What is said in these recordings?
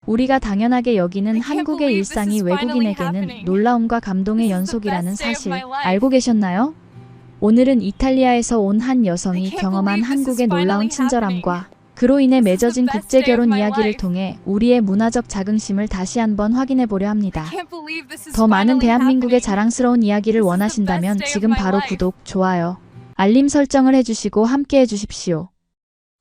우리가 당연하게 여기는 한국의 일상이 외국인에게는 놀라움과 감동의 연속이라는 사실 알고 계셨나요? 오늘은 이탈리아에서 온 한 여성이 경험한 한국의 놀라운 친절함과 그로 인해 맺어진 국제결혼 이야기를 통해 우리의 문화적 자긍심을 다시 한번 확인해 보려 합니다. 더 많은 대한민국의 자랑스러운 이야기를 원하신다면 지금 바로 구독, 좋아요, 알림 설정을 해주시고 함께 해주십시오.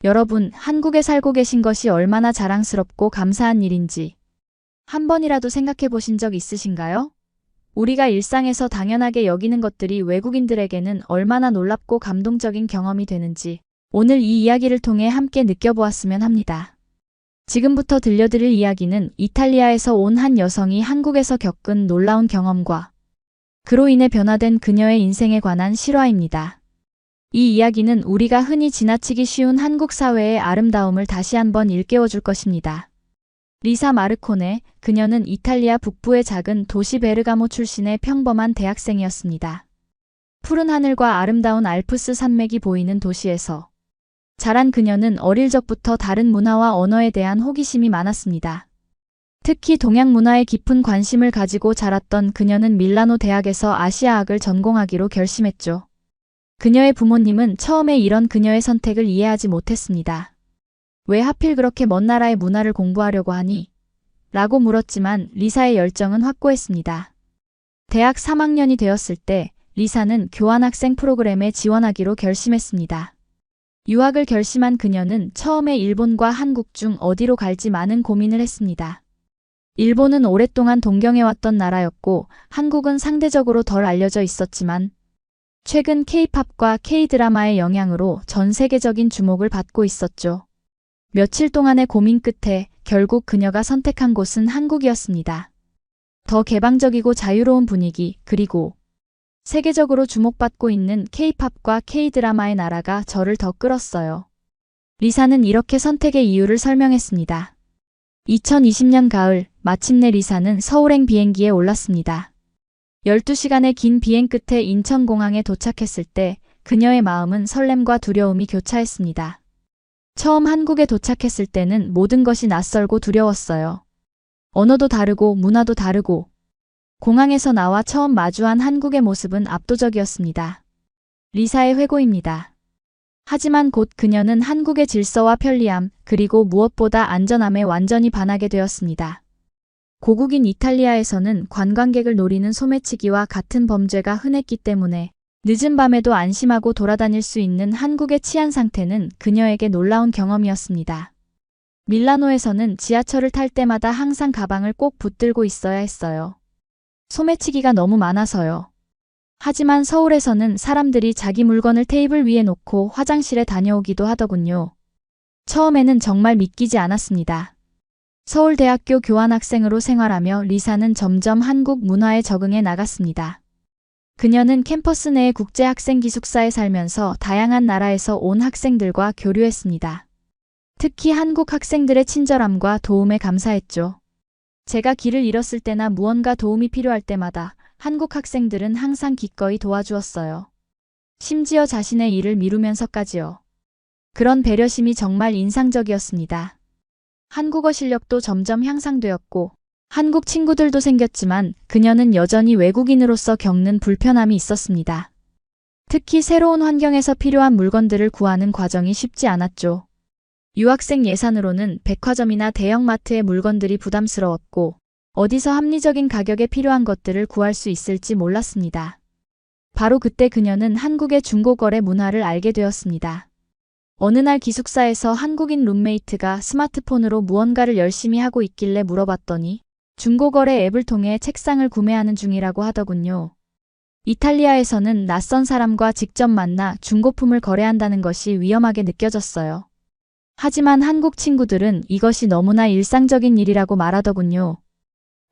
여러분, 한국에 살고 계신 것이 얼마나 자랑스럽고 감사한 일인지 한 번이라도 생각해 보신 적 있으신가요? 우리가 일상에서 당연하게 여기는 것들이 외국인들에게는 얼마나 놀랍고 감동적인 경험이 되는지 오늘 이 이야기를 통해 함께 느껴보았으면 합니다. 지금부터 들려드릴 이야기는 이탈리아에서 온 한 여성이 한국에서 겪은 놀라운 경험과 그로 인해 변화된 그녀의 인생에 관한 실화입니다. 이 이야기는 우리가 흔히 지나치기 쉬운 한국 사회의 아름다움을 다시 한번 일깨워 줄 것입니다. 리사 마르코네, 그녀는 이탈리아 북부의 작은 도시 베르가모 출신의 평범한 대학생이었습니다. 푸른 하늘과 아름다운 알프스 산맥이 보이는 도시에서 자란 그녀는 어릴 적부터 다른 문화와 언어에 대한 호기심이 많았습니다. 특히 동양 문화에 깊은 관심을 가지고 자랐던 그녀는 밀라노 대학에서 아시아학을 전공하기로 결심했죠. 그녀의 부모님은 처음에 이런 그녀의 선택을 이해하지 못했습니다. 왜 하필 그렇게 먼 나라의 문화를 공부하려고 하니? 라고 물었지만 리사의 열정은 확고했습니다. 대학 3학년이 되었을 때 리사는 교환학생 프로그램에 지원하기로 결심했습니다. 유학을 결심한 그녀는 처음에 일본과 한국 중 어디로 갈지 많은 고민을 했습니다. 일본은 오랫동안 동경해왔던 나라였고 한국은 상대적으로 덜 알려져 있었지만 최근 K-팝과 K-드라마의 영향으로 전 세계적인 주목을 받고 있었죠. 며칠 동안의 고민 끝에 결국 그녀가 선택한 곳은 한국이었습니다. 더 개방적이고 자유로운 분위기, 그리고 세계적으로 주목받고 있는 K-팝과 K-드라마의 나라가 저를 더 끌었어요. 리사는 이렇게 선택의 이유를 설명했습니다. 2020년 가을, 마침내 리사는 서울행 비행기에 올랐습니다. 12시간의 긴 비행 끝에 인천공항에 도착했을 때 그녀의 마음은 설렘과 두려움이 교차했습니다. 처음 한국에 도착했을 때는 모든 것이 낯설고 두려웠어요. 언어도 다르고 문화도 다르고 공항에서 나와 처음 마주한 한국의 모습은 압도적이었습니다. 리사의 회고입니다. 하지만 곧 그녀는 한국의 질서와 편리함, 그리고 무엇보다 안전함에 완전히 반하게 되었습니다. 고국인 이탈리아에서는 관광객을 노리는 소매치기와 같은 범죄가 흔했기 때문에 늦은 밤에도 안심하고 돌아다닐 수 있는 한국의 치안 상태는 그녀에게 놀라운 경험이었습니다. 밀라노에서는 지하철을 탈 때마다 항상 가방을 꼭 붙들고 있어야 했어요. 소매치기가 너무 많아서요. 하지만 서울에서는 사람들이 자기 물건을 테이블 위에 놓고 화장실에 다녀오기도 하더군요. 처음에는 정말 믿기지 않았습니다. 서울대학교 교환학생으로 생활하며 리사는 점점 한국 문화에 적응해 나갔습니다. 그녀는 캠퍼스 내의 국제학생 기숙사에 살면서 다양한 나라에서 온 학생들과 교류했습니다. 특히 한국 학생들의 친절함과 도움에 감사했죠. 제가 길을 잃었을 때나 무언가 도움이 필요할 때마다 한국 학생들은 항상 기꺼이 도와주었어요. 심지어 자신의 일을 미루면서까지요. 그런 배려심이 정말 인상적이었습니다. 한국어 실력도 점점 향상되었고 한국 친구들도 생겼지만 그녀는 여전히 외국인으로서 겪는 불편함이 있었습니다. 특히 새로운 환경에서 필요한 물건들을 구하는 과정이 쉽지 않았죠. 유학생 예산으로는 백화점이나 대형마트의 물건들이 부담스러웠고 어디서 합리적인 가격에 필요한 것들을 구할 수 있을지 몰랐습니다. 바로 그때 그녀는 한국의 중고거래 문화를 알게 되었습니다. 어느 날 기숙사에서 한국인 룸메이트가 스마트폰으로 무언가를 열심히 하고 있길래 물어봤더니 중고거래 앱을 통해 책상을 구매하는 중이라고 하더군요. 이탈리아에서는 낯선 사람과 직접 만나 중고품을 거래한다는 것이 위험하게 느껴졌어요. 하지만 한국 친구들은 이것이 너무나 일상적인 일이라고 말하더군요.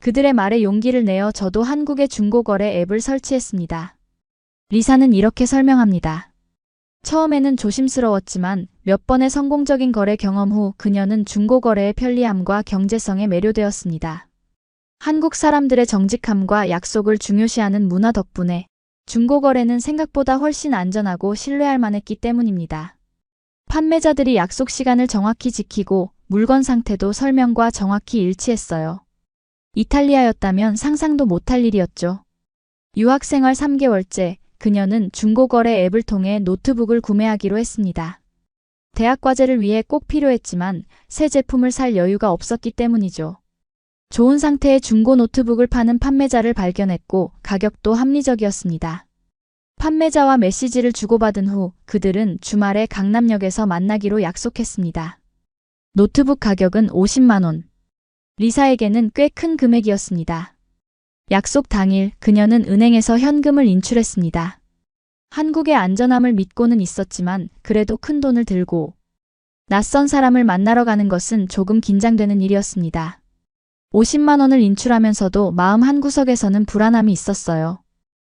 그들의 말에 용기를 내어 저도 한국의 중고거래 앱을 설치했습니다. 리사는 이렇게 설명합니다. 처음에는 조심스러웠지만 몇 번의 성공적인 거래 경험 후 그녀는 중고거래의 편리함과 경제성에 매료되었습니다. 한국 사람들의 정직함과 약속을 중요시하는 문화 덕분에 중고거래는 생각보다 훨씬 안전하고 신뢰할 만했기 때문입니다. 판매자들이 약속 시간을 정확히 지키고 물건 상태도 설명과 정확히 일치했어요. 이탈리아였다면 상상도 못할 일이었죠. 유학생활 3개월째, 그녀는 중고거래 앱을 통해 노트북을 구매하기로 했습니다. 대학 과제를 위해 꼭 필요했지만 새 제품을 살 여유가 없었기 때문이죠. 좋은 상태의 중고 노트북을 파는 판매자를 발견했고 가격도 합리적이었습니다. 판매자와 메시지를 주고받은 후 그들은 주말에 강남역에서 만나기로 약속했습니다. 노트북 가격은 50만 원. 리사에게는 꽤 큰 금액이었습니다. 약속 당일 그녀는 은행에서 현금을 인출했습니다. 한국의 안전함을 믿고는 있었지만 그래도 큰 돈을 들고 낯선 사람을 만나러 가는 것은 조금 긴장되는 일이었습니다. 50만 원을 인출하면서도 마음 한구석에서는 불안함이 있었어요.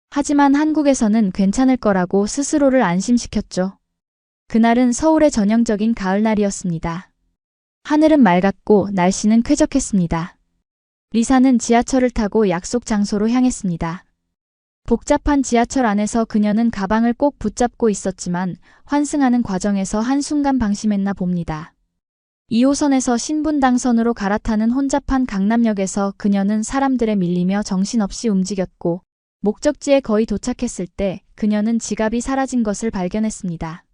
하지만 한국에서는 괜찮을 거라고 스스로를 안심시켰죠. 그날은 서울의 전형적인 가을날이었습니다. 하늘은 맑았고 날씨는 쾌적했습니다. 리사는 지하철을 타고 약속 장소로 향했습니다. 복잡한 지하철 안에서 그녀는 가방을 꼭 붙잡고 있었지만 환승하는 과정에서 한순간 방심했나 봅니다. 2호선에서 신분당선으로 갈아타는 혼잡한 강남역에서 그녀는 사람들에 밀리며 정신없이 움직였고 목적지에 거의 도착했을 때 그녀는 지갑이 사라진 것을 발견했습니다.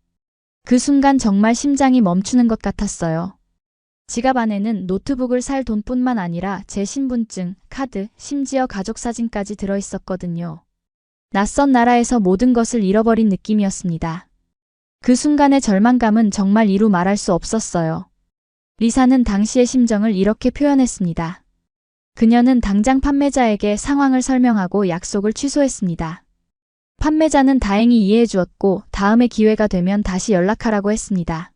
그 순간 정말 심장이 멈추는 것 같았어요. 지갑 안에는 노트북을 살 돈뿐만 아니라 제 신분증, 카드, 심지어 가족 사진까지 들어있었거든요. 낯선 나라에서 모든 것을 잃어버린 느낌이었습니다. 그 순간의 절망감은 정말 이루 말할 수 없었어요. 리사는 당시의 심정을 이렇게 표현했습니다. 그녀는 당장 판매자에게 상황을 설명하고 약속을 취소했습니다. 판매자는 다행히 이해해 주었고 다음에 기회가 되면 다시 연락하라고 했습니다.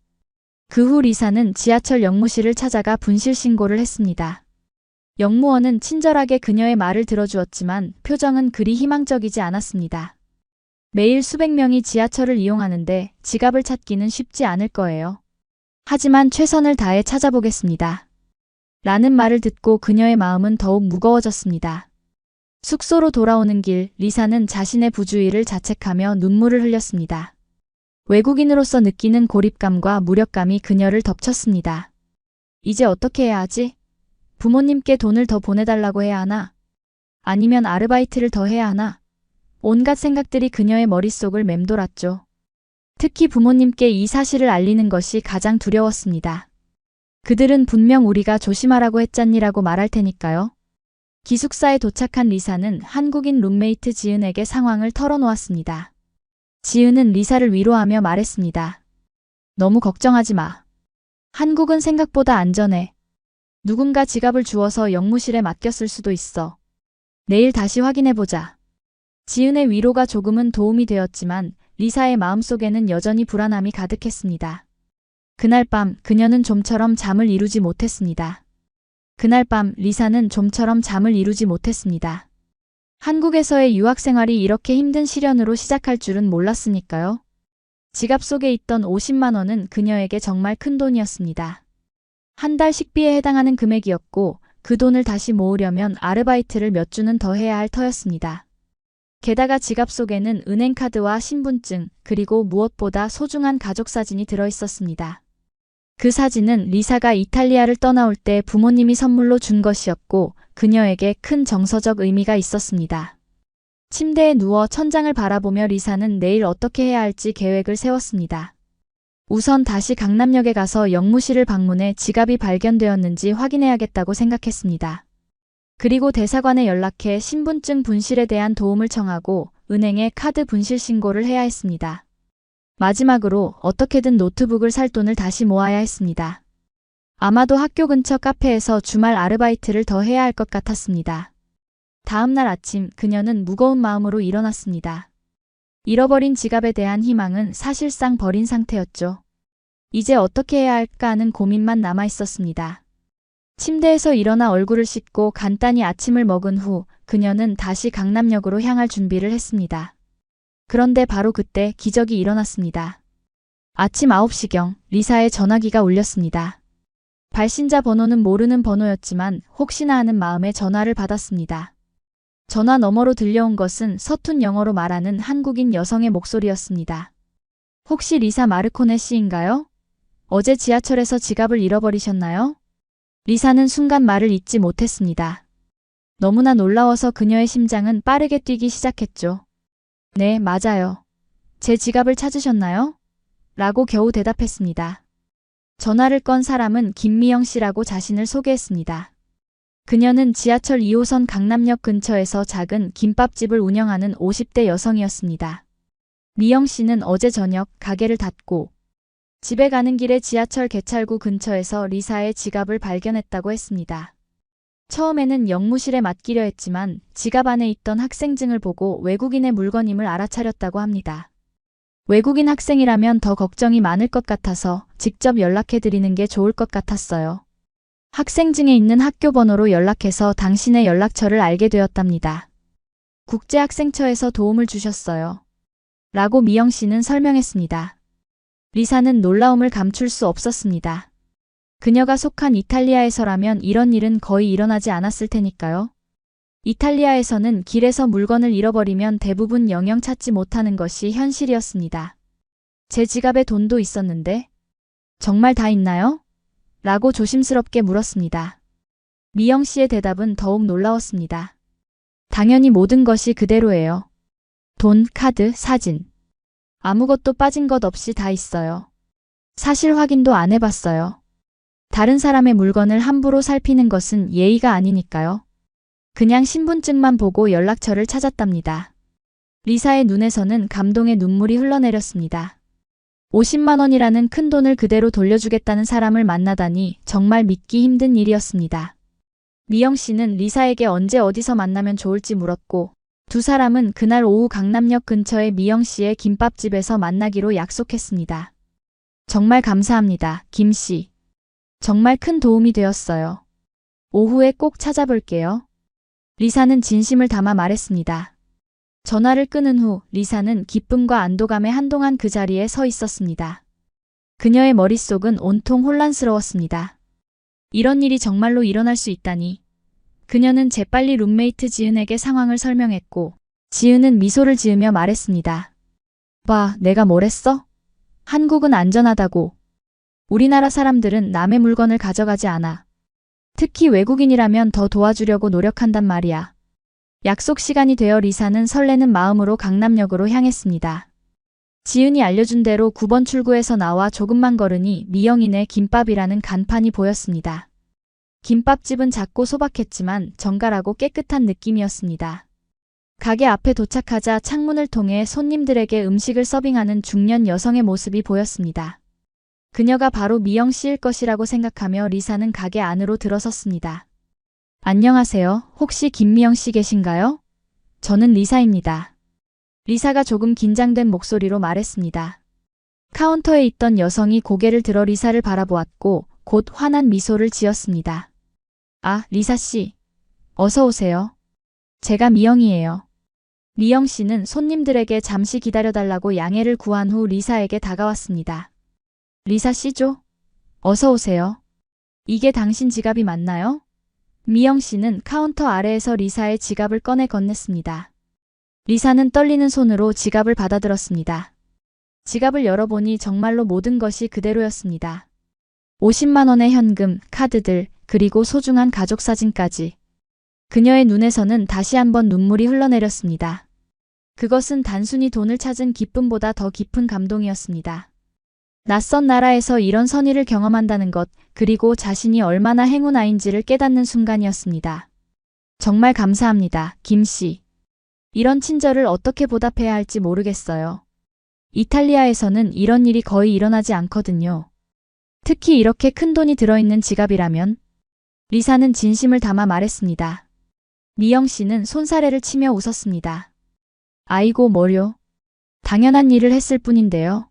그 후 리사는 지하철 역무실을 찾아가 분실 신고를 했습니다. 역무원은 친절하게 그녀의 말을 들어주었지만 표정은 그리 희망적이지 않았습니다. 매일 수백 명이 지하철을 이용하는데 지갑을 찾기는 쉽지 않을 거예요. 하지만 최선을 다해 찾아보겠습니다. 라는 말을 듣고 그녀의 마음은 더욱 무거워졌습니다. 숙소로 돌아오는 길, 리사는 자신의 부주의를 자책하며 눈물을 흘렸습니다. 외국인으로서 느끼는 고립감과 무력감이 그녀를 덮쳤습니다. 이제 어떻게 해야 하지? 부모님께 돈을 더 보내달라고 해야 하나? 아니면 아르바이트를 더 해야 하나? 온갖 생각들이 그녀의 머릿속을 맴돌았죠. 특히 부모님께 이 사실을 알리는 것이 가장 두려웠습니다. 그들은 분명 우리가 조심하라고 했잖니라고 말할 테니까요. 기숙사에 도착한 리사는 한국인 룸메이트 지은에게 상황을 털어놓았습니다. 지은은 리사를 위로하며 말했습니다. 너무 걱정하지 마. 한국은 생각보다 안전해. 누군가 지갑을 주워서 역무실에 맡겼을 수도 있어. 내일 다시 확인해보자. 지은의 위로가 조금은 도움이 되었지만 리사의 마음속에는 여전히 불안함이 가득했습니다. 그날 밤 그녀는 좀처럼 잠을 이루지 못했습니다. 그날 밤 리사는 좀처럼 잠을 이루지 못했습니다. 한국에서의 유학 생활이 이렇게 힘든 시련으로 시작할 줄은 몰랐으니까요. 지갑 속에 있던 50만 원은 그녀에게 정말 큰 돈이었습니다. 한 달 식비에 해당하는 금액이었고 그 돈을 다시 모으려면 아르바이트를 몇 주는 더 해야 할 터였습니다. 게다가 지갑 속에는 은행카드와 신분증 그리고 무엇보다 소중한 가족 사진이 들어있었습니다. 그 사진은 리사가 이탈리아를 떠나올 때 부모님이 선물로 준 것이었고 그녀에게 큰 정서적 의미가 있었습니다. 침대에 누워 천장을 바라보며 리사는 내일 어떻게 해야 할지 계획을 세웠습니다. 우선 다시 강남역에 가서 역무실을 방문해 지갑이 발견되었는지 확인해야겠다고 생각했습니다. 그리고 대사관에 연락해 신분증 분실에 대한 도움을 청하고 은행에 카드 분실 신고를 해야 했습니다. 마지막으로 어떻게든 노트북을 살 돈을 다시 모아야 했습니다. 아마도 학교 근처 카페에서 주말 아르바이트를 더 해야 할 것 같았습니다. 다음 날 아침 그녀는 무거운 마음으로 일어났습니다. 잃어버린 지갑에 대한 희망은 사실상 버린 상태였죠. 이제 어떻게 해야 할까 하는 고민만 남아 있었습니다. 침대에서 일어나 얼굴을 씻고 간단히 아침을 먹은 후 그녀는 다시 강남역으로 향할 준비를 했습니다. 그런데 바로 그때 기적이 일어났습니다. 아침 9시경 리사의 전화기가 울렸습니다. 발신자 번호는 모르는 번호였지만 혹시나 하는 마음에 전화를 받았습니다. 전화 너머로 들려온 것은 서툰 영어로 말하는 한국인 여성의 목소리였습니다. 혹시 리사 마르코네 씨인가요? 어제 지하철에서 지갑을 잃어버리셨나요? 리사는 순간 말을 잇지 못했습니다. 너무나 놀라워서 그녀의 심장은 빠르게 뛰기 시작했죠. 네, 맞아요. 제 지갑을 찾으셨나요? 라고 겨우 대답했습니다. 전화를 건 사람은 김미영 씨라고 자신을 소개했습니다. 그녀는 지하철 2호선 강남역 근처에서 작은 김밥집을 운영하는 50대 여성이었습니다. 미영 씨는 어제 저녁 가게를 닫고 집에 가는 길에 지하철 개찰구 근처에서 리사의 지갑을 발견했다고 했습니다. 처음에는 영무실에 맡기려 했지만 지갑 안에 있던 학생증을 보고 외국인의 물건임을 알아차렸다고 합니다. 외국인 학생이라면 더 걱정이 많을 것 같아서 직접 연락해드리는 게 좋을 것 같았어요. 학생증에 있는 학교 번호로 연락해서 당신의 연락처를 알게 되었답니다. 국제학생처에서 도움을 주셨어요. 라고 미영 씨는 설명했습니다. 리사는 놀라움을 감출 수 없었습니다. 그녀가 속한 이탈리아에서라면 이런 일은 거의 일어나지 않았을 테니까요. 이탈리아에서는 길에서 물건을 잃어버리면 대부분 영영 찾지 못하는 것이 현실이었습니다. 제 지갑에 돈도 있었는데 정말 다 있나요? 라고 조심스럽게 물었습니다. 미영 씨의 대답은 더욱 놀라웠습니다. 당연히 모든 것이 그대로예요. 돈, 카드, 사진. 아무것도 빠진 것 없이 다 있어요. 사실 확인도 안 해봤어요. 다른 사람의 물건을 함부로 살피는 것은 예의가 아니니까요. 그냥 신분증만 보고 연락처를 찾았답니다. 리사의 눈에서는 감동의 눈물이 흘러내렸습니다. 50만 원이라는 큰 돈을 그대로 돌려주겠다는 사람을 만나다니 정말 믿기 힘든 일이었습니다. 미영 씨는 리사에게 언제 어디서 만나면 좋을지 물었고 두 사람은 그날 오후 강남역 근처의 미영 씨의 김밥집에서 만나기로 약속했습니다. 정말 감사합니다, 김 씨. 정말 큰 도움이 되었어요. 오후에 꼭 찾아볼게요. 리사는 진심을 담아 말했습니다. 전화를 끊은 후 리사는 기쁨과 안도감에 한동안 그 자리에 서 있었습니다. 그녀의 머릿속은 온통 혼란스러웠습니다. 이런 일이 정말로 일어날 수 있다니. 그녀는 재빨리 룸메이트 지은에게 상황을 설명했고 지은은 미소를 지으며 말했습니다. 봐, 내가 뭘 했어? 한국은 안전하다고. 우리나라 사람들은 남의 물건을 가져가지 않아. 특히 외국인이라면 더 도와주려고 노력한단 말이야. 약속 시간이 되어 리사는 설레는 마음으로 강남역으로 향했습니다. 지은이 알려준 대로 9번 출구에서 나와 조금만 걸으니 미영인의 김밥이라는 간판이 보였습니다. 김밥집은 작고 소박했지만 정갈하고 깨끗한 느낌이었습니다. 가게 앞에 도착하자 창문을 통해 손님들에게 음식을 서빙하는 중년 여성의 모습이 보였습니다. 그녀가 바로 미영 씨일 것이라고 생각하며 리사는 가게 안으로 들어섰습니다. 안녕하세요. 혹시 김미영 씨 계신가요? 저는 리사입니다. 리사가 조금 긴장된 목소리로 말했습니다. 카운터에 있던 여성이 고개를 들어 리사를 바라보았고 곧 환한 미소를 지었습니다. 아, 리사 씨. 어서 오세요. 제가 미영이에요. 미영 씨는 손님들에게 잠시 기다려달라고 양해를 구한 후 리사에게 다가왔습니다. 리사 씨죠? 어서 오세요. 이게 당신 지갑이 맞나요? 미영 씨는 카운터 아래에서 리사의 지갑을 꺼내 건넸습니다. 리사는 떨리는 손으로 지갑을 받아들었습니다. 지갑을 열어보니 정말로 모든 것이 그대로였습니다. 50만 원의 현금, 카드들, 그리고 소중한 가족 사진까지. 그녀의 눈에서는 다시 한번 눈물이 흘러내렸습니다. 그것은 단순히 돈을 찾은 기쁨보다 더 깊은 감동이었습니다. 낯선 나라에서 이런 선의를 경험한다는 것, 그리고 자신이 얼마나 행운아인지를 깨닫는 순간이었습니다. 정말 감사합니다, 김 씨. 이런 친절을 어떻게 보답해야 할지 모르겠어요. 이탈리아에서는 이런 일이 거의 일어나지 않거든요. 특히 이렇게 큰 돈이 들어있는 지갑이라면. 리사는 진심을 담아 말했습니다. 미영 씨는 손사래를 치며 웃었습니다. 아이고 뭐요. 당연한 일을 했을 뿐인데요.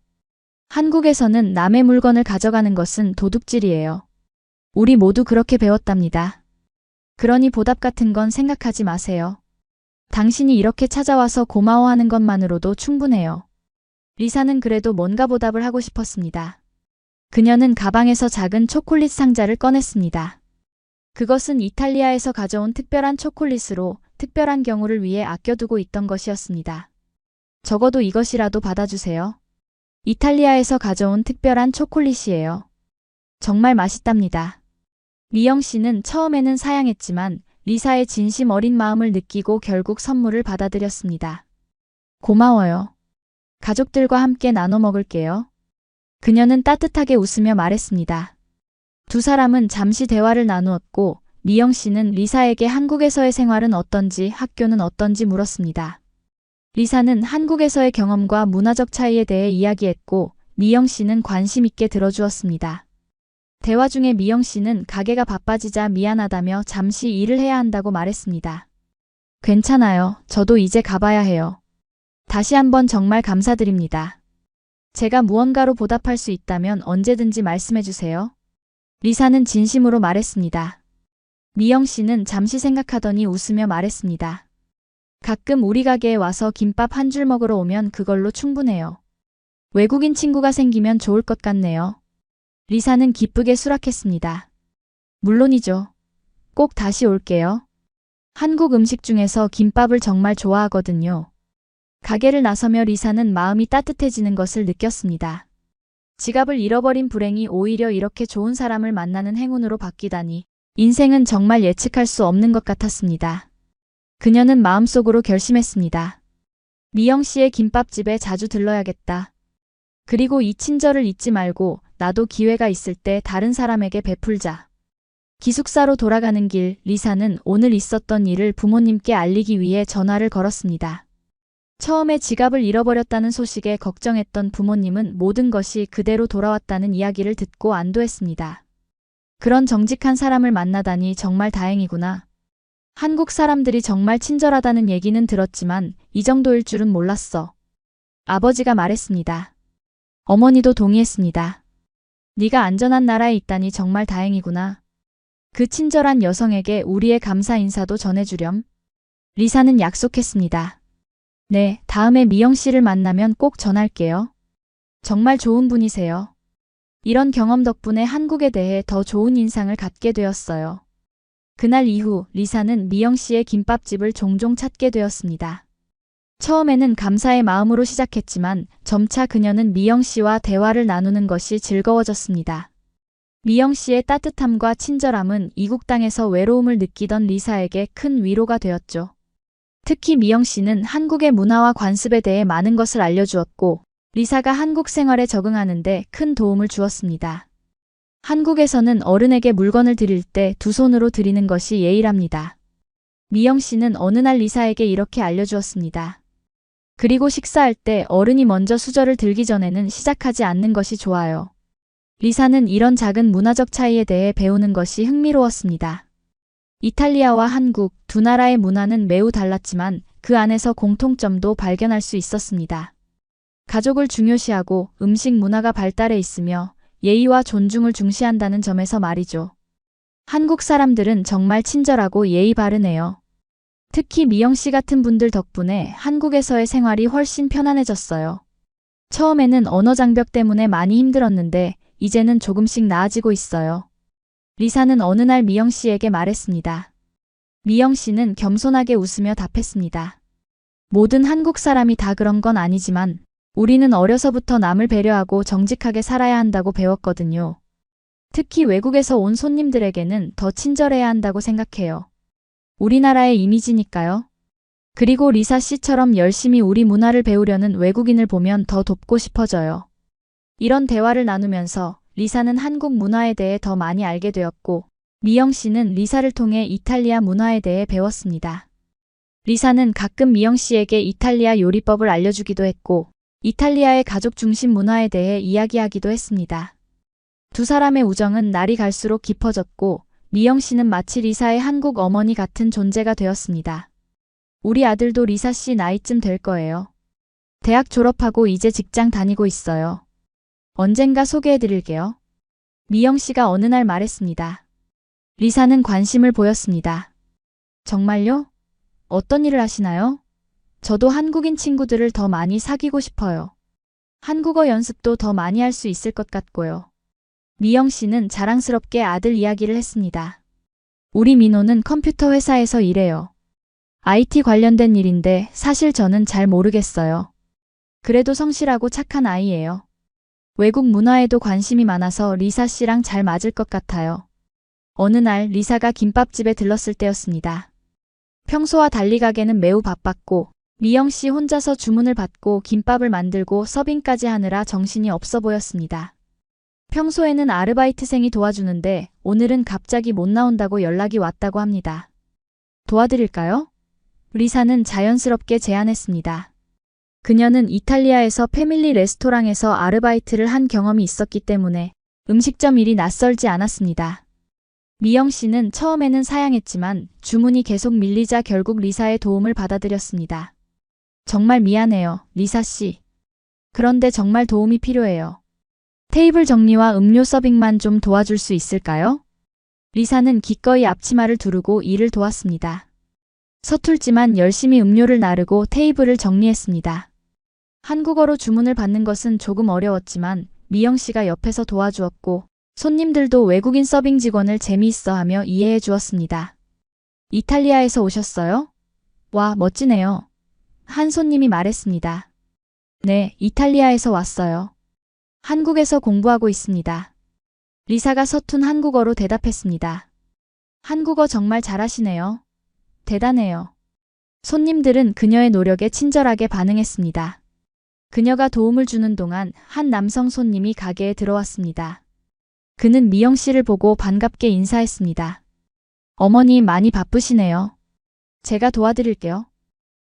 한국에서는 남의 물건을 가져가는 것은 도둑질이에요. 우리 모두 그렇게 배웠답니다. 그러니 보답 같은 건 생각하지 마세요. 당신이 이렇게 찾아와서 고마워하는 것만으로도 충분해요. 리사는 그래도 뭔가 보답을 하고 싶었습니다. 그녀는 가방에서 작은 초콜릿 상자를 꺼냈습니다. 그것은 이탈리아에서 가져온 특별한 초콜릿으로 특별한 경우를 위해 아껴두고 있던 것이었습니다. 적어도 이것이라도 받아주세요. 이탈리아에서 가져온 특별한 초콜릿이에요. 정말 맛있답니다. 미영 씨는 처음에는 사양했지만 리사의 진심 어린 마음을 느끼고 결국 선물을 받아들였습니다. 고마워요. 가족들과 함께 나눠 먹을게요. 그녀는 따뜻하게 웃으며 말했습니다. 두 사람은 잠시 대화를 나누었고 미영 씨는 리사에게 한국에서의 생활은 어떤지, 학교는 어떤지 물었습니다. 리사는 한국에서의 경험과 문화적 차이에 대해 이야기했고 미영 씨는 관심 있게 들어주었습니다. 대화 중에 미영 씨는 가게가 바빠지자 미안하다며 잠시 일을 해야 한다고 말했습니다. 괜찮아요. 저도 이제 가봐야 해요. 다시 한번 정말 감사드립니다. 제가 무언가로 보답할 수 있다면 언제든지 말씀해주세요. 리사는 진심으로 말했습니다. 미영 씨는 잠시 생각하더니 웃으며 말했습니다. 가끔 우리 가게에 와서 김밥 한 줄 먹으러 오면 그걸로 충분해요. 외국인 친구가 생기면 좋을 것 같네요. 리사는 기쁘게 수락했습니다. 물론이죠. 꼭 다시 올게요. 한국 음식 중에서 김밥을 정말 좋아하거든요. 가게를 나서며 리사는 마음이 따뜻해지는 것을 느꼈습니다. 지갑을 잃어버린 불행이 오히려 이렇게 좋은 사람을 만나는 행운으로 바뀌다니 인생은 정말 예측할 수 없는 것 같았습니다. 그녀는 마음속으로 결심했습니다. 미영 씨의 김밥집에 자주 들러야겠다. 그리고 이 친절을 잊지 말고 나도 기회가 있을 때 다른 사람에게 베풀자. 기숙사로 돌아가는 길, 리사는 오늘 있었던 일을 부모님께 알리기 위해 전화를 걸었습니다. 처음에 지갑을 잃어버렸다는 소식에 걱정했던 부모님은 모든 것이 그대로 돌아왔다는 이야기를 듣고 안도했습니다. 그런 정직한 사람을 만나다니 정말 다행이구나. 한국 사람들이 정말 친절하다는 얘기는 들었지만 이 정도일 줄은 몰랐어. 아버지가 말했습니다. 어머니도 동의했습니다. 네가 안전한 나라에 있다니 정말 다행이구나. 그 친절한 여성에게 우리의 감사 인사도 전해주렴. 리사는 약속했습니다. 네, 다음에 미영 씨를 만나면 꼭 전할게요. 정말 좋은 분이세요. 이런 경험 덕분에 한국에 대해 더 좋은 인상을 갖게 되었어요. 그날 이후 리사는 미영 씨의 김밥집을 종종 찾게 되었습니다. 처음에는 감사의 마음으로 시작했지만 점차 그녀는 미영 씨와 대화를 나누는 것이 즐거워졌습니다. 미영 씨의 따뜻함과 친절함은 이국 땅에서 외로움을 느끼던 리사에게 큰 위로가 되었죠. 특히 미영 씨는 한국의 문화와 관습에 대해 많은 것을 알려주었고 리사가 한국 생활에 적응하는 데 큰 도움을 주었습니다. 한국에서는 어른에게 물건을 드릴 때 두 손으로 드리는 것이 예의랍니다. 미영 씨는 어느 날 리사에게 이렇게 알려주었습니다. 그리고 식사할 때 어른이 먼저 수저를 들기 전에는 시작하지 않는 것이 좋아요. 리사는 이런 작은 문화적 차이에 대해 배우는 것이 흥미로웠습니다. 이탈리아와 한국 두 나라의 문화는 매우 달랐지만 그 안에서 공통점도 발견할 수 있었습니다. 가족을 중요시하고 음식 문화가 발달해 있으며 예의와 존중을 중시한다는 점에서 말이죠. 한국 사람들은 정말 친절하고 예의 바르네요. 특히 미영 씨 같은 분들 덕분에 한국에서의 생활이 훨씬 편안해졌어요. 처음에는 언어 장벽 때문에 많이 힘들었는데 이제는 조금씩 나아지고 있어요. 리사는 어느 날 미영 씨에게 말했습니다. 미영 씨는 겸손하게 웃으며 답했습니다. 모든 한국 사람이 다 그런 건 아니지만 우리는 어려서부터 남을 배려하고 정직하게 살아야 한다고 배웠거든요. 특히 외국에서 온 손님들에게는 더 친절해야 한다고 생각해요. 우리나라의 이미지니까요. 그리고 리사 씨처럼 열심히 우리 문화를 배우려는 외국인을 보면 더 돕고 싶어져요. 이런 대화를 나누면서 리사는 한국 문화에 대해 더 많이 알게 되었고 미영 씨는 리사를 통해 이탈리아 문화에 대해 배웠습니다. 리사는 가끔 미영 씨에게 이탈리아 요리법을 알려주기도 했고 이탈리아의 가족 중심 문화에 대해 이야기하기도 했습니다. 두 사람의 우정은 날이 갈수록 깊어졌고 미영 씨는 마치 리사의 한국 어머니 같은 존재가 되었습니다. 우리 아들도 리사 씨 나이쯤 될 거예요. 대학 졸업하고 이제 직장 다니고 있어요. 언젠가 소개해드릴게요. 미영 씨가 어느 날 말했습니다. 리사는 관심을 보였습니다. 정말요? 어떤 일을 하시나요? 저도 한국인 친구들을 더 많이 사귀고 싶어요. 한국어 연습도 더 많이 할 수 있을 것 같고요. 미영 씨는 자랑스럽게 아들 이야기를 했습니다. 우리 민호는 컴퓨터 회사에서 일해요. IT 관련된 일인데 사실 저는 잘 모르겠어요. 그래도 성실하고 착한 아이예요. 외국 문화에도 관심이 많아서 리사 씨랑 잘 맞을 것 같아요. 어느 날 리사가 김밥집에 들렀을 때였습니다. 평소와 달리 가게는 매우 바빴고 미영 씨 혼자서 주문을 받고 김밥을 만들고 서빙까지 하느라 정신이 없어 보였습니다. 평소에는 아르바이트생이 도와주는데 오늘은 갑자기 못 나온다고 연락이 왔다고 합니다. 도와드릴까요? 리사는 자연스럽게 제안했습니다. 그녀는 이탈리아에서 패밀리 레스토랑에서 아르바이트를 한 경험이 있었기 때문에 음식점 일이 낯설지 않았습니다. 미영 씨는 처음에는 사양했지만 주문이 계속 밀리자 결국 리사의 도움을 받아들였습니다. 정말 미안해요, 리사 씨. 그런데 정말 도움이 필요해요. 테이블 정리와 음료 서빙만 좀 도와줄 수 있을까요? 리사는 기꺼이 앞치마를 두르고 일을 도왔습니다. 서툴지만 열심히 음료를 나르고 테이블을 정리했습니다. 한국어로 주문을 받는 것은 조금 어려웠지만 미영 씨가 옆에서 도와주었고 손님들도 외국인 서빙 직원을 재미있어하며 이해해 주었습니다. 이탈리아에서 오셨어요? 와, 멋지네요. 한 손님이 말했습니다. 네, 이탈리아에서 왔어요. 한국에서 공부하고 있습니다. 리사가 서툰 한국어로 대답했습니다. 한국어 정말 잘하시네요. 대단해요. 손님들은 그녀의 노력에 친절하게 반응했습니다. 그녀가 도움을 주는 동안 한 남성 손님이 가게에 들어왔습니다. 그는 미영 씨를 보고 반갑게 인사했습니다. 어머니 많이 바쁘시네요. 제가 도와드릴게요.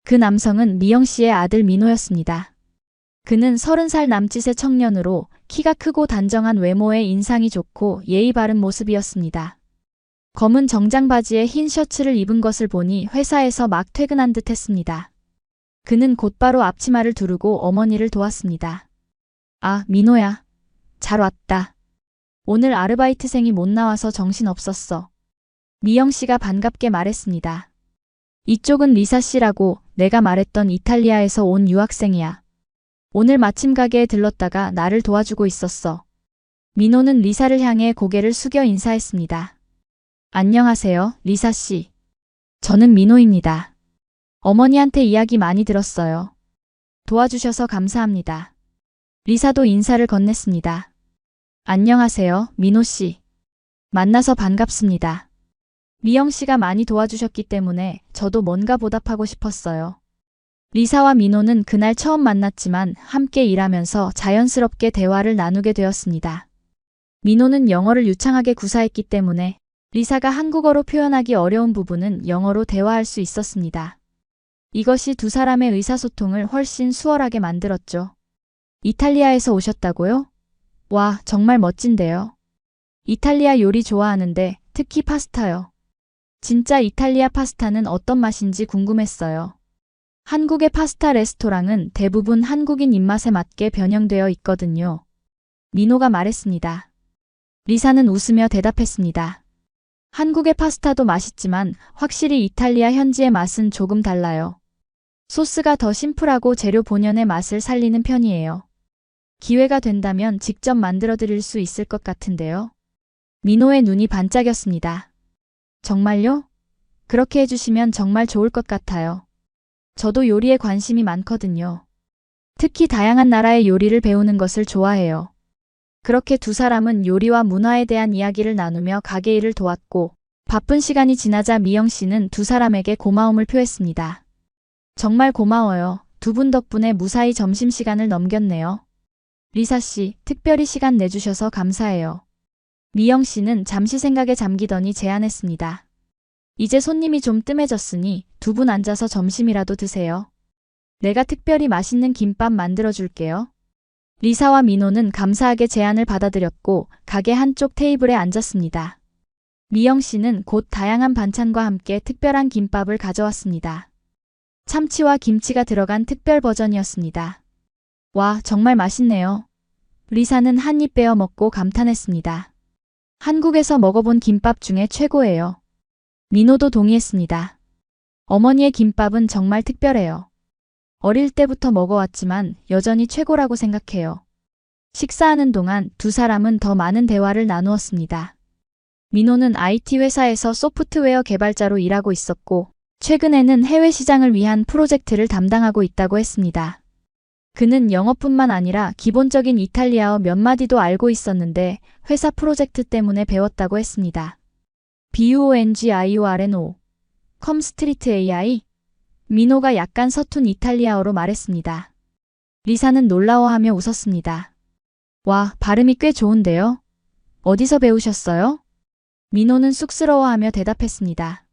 그 남성은 미영 씨의 아들 민호였습니다. 그는 30살 남짓의 청년으로 키가 크고 단정한 외모에 인상이 좋고 예의 바른 모습이었습니다. 검은 정장 바지에 흰 셔츠를 입은 것을 보니 회사에서 막 퇴근한 듯 했습니다. 그는 곧바로 앞치마를 두르고 어머니를 도왔습니다. 아, 민호야. 잘 왔다. 오늘 아르바이트생이 못 나와서 정신없었어. 미영 씨가 반갑게 말했습니다. 이쪽은 리사 씨라고 내가 말했던 이탈리아에서 온 유학생이야. 오늘 마침 가게에 들렀다가 나를 도와주고 있었어. 민호는 리사를 향해 고개를 숙여 인사했습니다. 안녕하세요, 리사 씨. 저는 민호입니다. 어머니한테 이야기 많이 들었어요. 도와주셔서 감사합니다. 리사도 인사를 건넸습니다. 안녕하세요, 민호 씨. 만나서 반갑습니다. 미영 씨가 많이 도와주셨기 때문에 저도 뭔가 보답하고 싶었어요. 리사와 민호는 그날 처음 만났지만 함께 일하면서 자연스럽게 대화를 나누게 되었습니다. 민호는 영어를 유창하게 구사했기 때문에 리사가 한국어로 표현하기 어려운 부분은 영어로 대화할 수 있었습니다. 이것이 두 사람의 의사소통을 훨씬 수월하게 만들었죠. 이탈리아에서 오셨다고요? 와, 정말 멋진데요. 이탈리아 요리 좋아하는데 특히 파스타요. 진짜 이탈리아 파스타는 어떤 맛인지 궁금했어요. 한국의 파스타 레스토랑은 대부분 한국인 입맛에 맞게 변형되어 있거든요. 민호가 말했습니다. 리사는 웃으며 대답했습니다. 한국의 파스타도 맛있지만 확실히 이탈리아 현지의 맛은 조금 달라요. 소스가 더 심플하고 재료 본연의 맛을 살리는 편이에요. 기회가 된다면 직접 만들어 드릴 수 있을 것 같은데요. 민호의 눈이 반짝였습니다. 정말요? 그렇게 해주시면 정말 좋을 것 같아요. 저도 요리에 관심이 많거든요. 특히 다양한 나라의 요리를 배우는 것을 좋아해요. 그렇게 두 사람은 요리와 문화에 대한 이야기를 나누며 가게 일을 도왔고 바쁜 시간이 지나자 미영 씨는 두 사람에게 고마움을 표했습니다. 정말 고마워요. 두 분 덕분에 무사히 점심시간을 넘겼네요. 리사 씨, 특별히 시간 내주셔서 감사해요. 미영 씨는 잠시 생각에 잠기더니 제안했습니다. 이제 손님이 좀 뜸해졌으니 두 분 앉아서 점심이라도 드세요. 내가 특별히 맛있는 김밥 만들어 줄게요. 리사와 민호는 감사하게 제안을 받아들였고 가게 한쪽 테이블에 앉았습니다. 미영 씨는 곧 다양한 반찬과 함께 특별한 김밥을 가져왔습니다. 참치와 김치가 들어간 특별 버전이었습니다. 와, 정말 맛있네요. 리사는 한 입 베어 먹고 감탄했습니다. 한국에서 먹어본 김밥 중에 최고예요. 민호도 동의했습니다. 어머니의 김밥은 정말 특별해요. 어릴 때부터 먹어왔지만 여전히 최고라고 생각해요. 식사하는 동안 두 사람은 더 많은 대화를 나누었습니다. 민호는 IT 회사에서 소프트웨어 개발자로 일하고 있었고 최근에는 해외 시장을 위한 프로젝트를 담당하고 있다고 했습니다. 그는 영어뿐만 아니라 기본적인 이탈리아어 몇 마디도 알고 있었는데 회사 프로젝트 때문에 배웠다고 했습니다. BUONGIORNO 컴스트리트 AI 민호가 약간 서툰 이탈리아어로 말했습니다. 리사는 놀라워하며 웃었습니다. 와, 발음이 꽤 좋은데요? 어디서 배우셨어요? 민호는 쑥스러워하며 대답했습니다.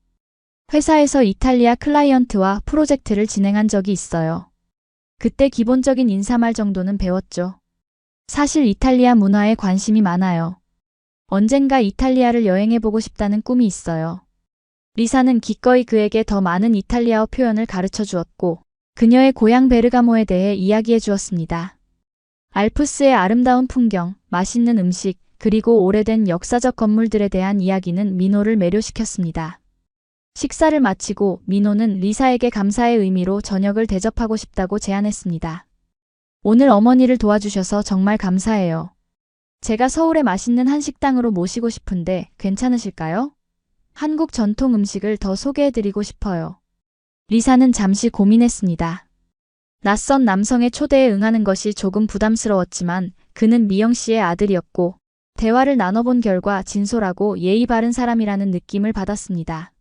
회사에서 이탈리아 클라이언트와 프로젝트를 진행한 적이 있어요. 그때 기본적인 인사말 정도는 배웠죠. 사실 이탈리아 문화에 관심이 많아요. 언젠가 이탈리아를 여행해보고 싶다는 꿈이 있어요. 리사는 기꺼이 그에게 더 많은 이탈리아어 표현을 가르쳐 주었고 그녀의 고향 베르가모에 대해 이야기해 주었습니다. 알프스의 아름다운 풍경, 맛있는 음식, 그리고 오래된 역사적 건물들에 대한 이야기는 민호를 매료시켰습니다. 식사를 마치고 민호는 리사에게 감사의 의미로 저녁을 대접하고 싶다고 제안했습니다. 오늘 어머니를 도와주셔서 정말 감사해요. 제가 서울의 맛있는 한식당으로 모시고 싶은데 괜찮으실까요? 한국 전통 음식을 더 소개해드리고 싶어요. 리사는 잠시 고민했습니다. 낯선 남성의 초대에 응하는 것이 조금 부담스러웠지만 그는 미영 씨의 아들이었고 대화를 나눠본 결과 진솔하고 예의 바른 사람이라는 느낌을 받았습니다.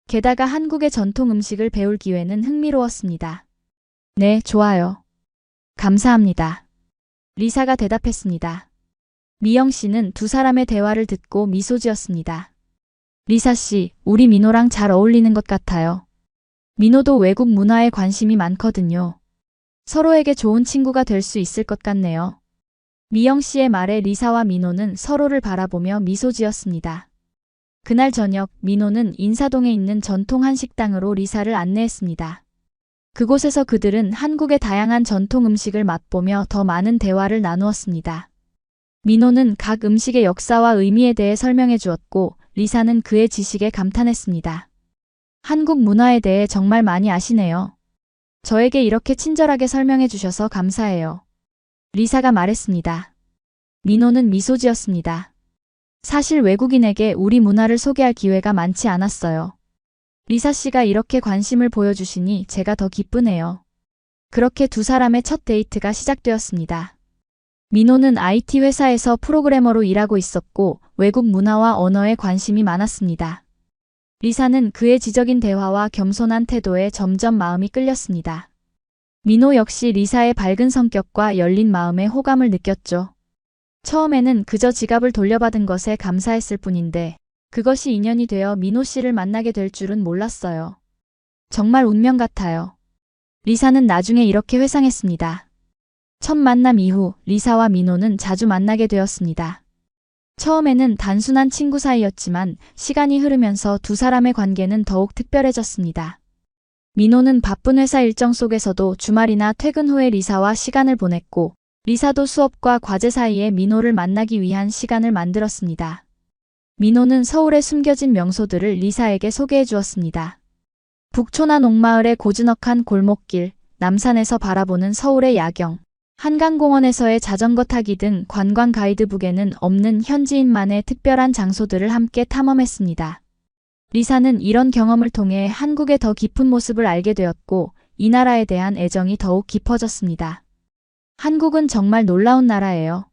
게다가 한국의 전통 음식을 배울 기회는 흥미로웠습니다. 네, 좋아요. 감사합니다. 리사가 대답했습니다. 미영 씨는 두 사람의 대화를 듣고 미소 지었습니다. 리사 씨, 우리 민호랑 잘 어울리는 것 같아요. 민호도 외국 문화에 관심이 많거든요. 서로에게 좋은 친구가 될 수 있을 것 같네요. 미영 씨의 말에 리사와 민호는 서로를 바라보며 미소 지었습니다. 그날 저녁 민호는 인사동에 있는 전통 한식당으로 리사를 안내했습니다. 그곳에서 그들은 한국의 다양한 전통 음식을 맛보며 더 많은 대화를 나누었습니다. 민호는 각 음식의 역사와 의미에 대해 설명해 주었고 리사는 그의 지식에 감탄했습니다. 한국 문화에 대해 정말 많이 아시네요. 저에게 이렇게 친절하게 설명해 주셔서 감사해요. 리사가 말했습니다. 민호는 미소 지었습니다. 사실 외국인에게 우리 문화를 소개할 기회가 많지 않았어요. 리사 씨가 이렇게 관심을 보여주시니 제가 더 기쁘네요. 그렇게 두 사람의 첫 데이트가 시작되었습니다. 민호는 IT 회사에서 프로그래머로 일하고 있었고 외국 문화와 언어에 관심이 많았습니다. 리사는 그의 지적인 대화와 겸손한 태도에 점점 마음이 끌렸습니다. 민호 역시 리사의 밝은 성격과 열린 마음에 호감을 느꼈죠. 처음에는 그저 지갑을 돌려받은 것에 감사했을 뿐인데 그것이 인연이 되어 민호 씨를 만나게 될 줄은 몰랐어요. 정말 운명 같아요. 리사는 나중에 이렇게 회상했습니다. 첫 만남 이후 리사와 민호는 자주 만나게 되었습니다. 처음에는 단순한 친구 사이였지만 시간이 흐르면서 두 사람의 관계는 더욱 특별해졌습니다. 민호는 바쁜 회사 일정 속에서도 주말이나 퇴근 후에 리사와 시간을 보냈고 리사도 수업과 과제 사이에 민호를 만나기 위한 시간을 만들었습니다. 민호는 서울의 숨겨진 명소들을 리사에게 소개해 주었습니다. 북촌화 농마을의 고즈넉한 골목길, 남산에서 바라보는 서울의 야경, 한강공원에서의 자전거 타기 등 관광 가이드북에는 없는 현지인만의 특별한 장소들을 함께 탐험했습니다. 리사는 이런 경험을 통해 한국의 더 깊은 모습을 알게 되었고 이 나라에 대한 애정이 더욱 깊어졌습니다. 한국은 정말 놀라운 나라예요.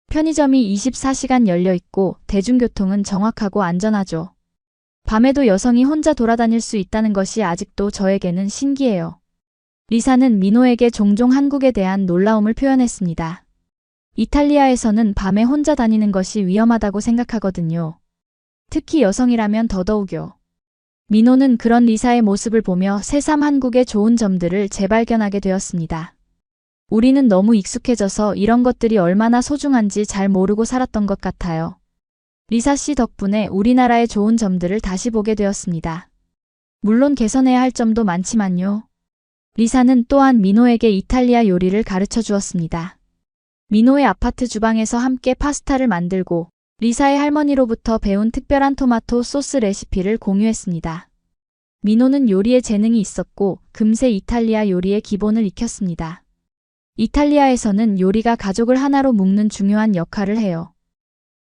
편의점이 24시간 열려 있고 대중교통은 정확하고 안전하죠. 밤에도 여성이 혼자 돌아다닐 수 있다는 것이 아직도 저에게는 신기해요. 리사는 민호에게 종종 한국에 대한 놀라움을 표현했습니다. 이탈리아에서는 밤에 혼자 다니는 것이 위험하다고 생각하거든요. 특히 여성이라면 더더욱요. 민호는 그런 리사의 모습을 보며 새삼 한국의 좋은 점들을 재발견하게 되었습니다. 우리는 너무 익숙해져서 이런 것들이 얼마나 소중한지 잘 모르고 살았던 것 같아요. 리사 씨 덕분에 우리나라의 좋은 점들을 다시 보게 되었습니다. 물론 개선해야 할 점도 많지만요. 리사는 또한 민호에게 이탈리아 요리를 가르쳐 주었습니다. 민호의 아파트 주방에서 함께 파스타를 만들고 리사의 할머니로부터 배운 특별한 토마토 소스 레시피를 공유했습니다. 민호는 요리에 재능이 있었고 금세 이탈리아 요리의 기본을 익혔습니다. 이탈리아에서는 요리가 가족을 하나로 묶는 중요한 역할을 해요.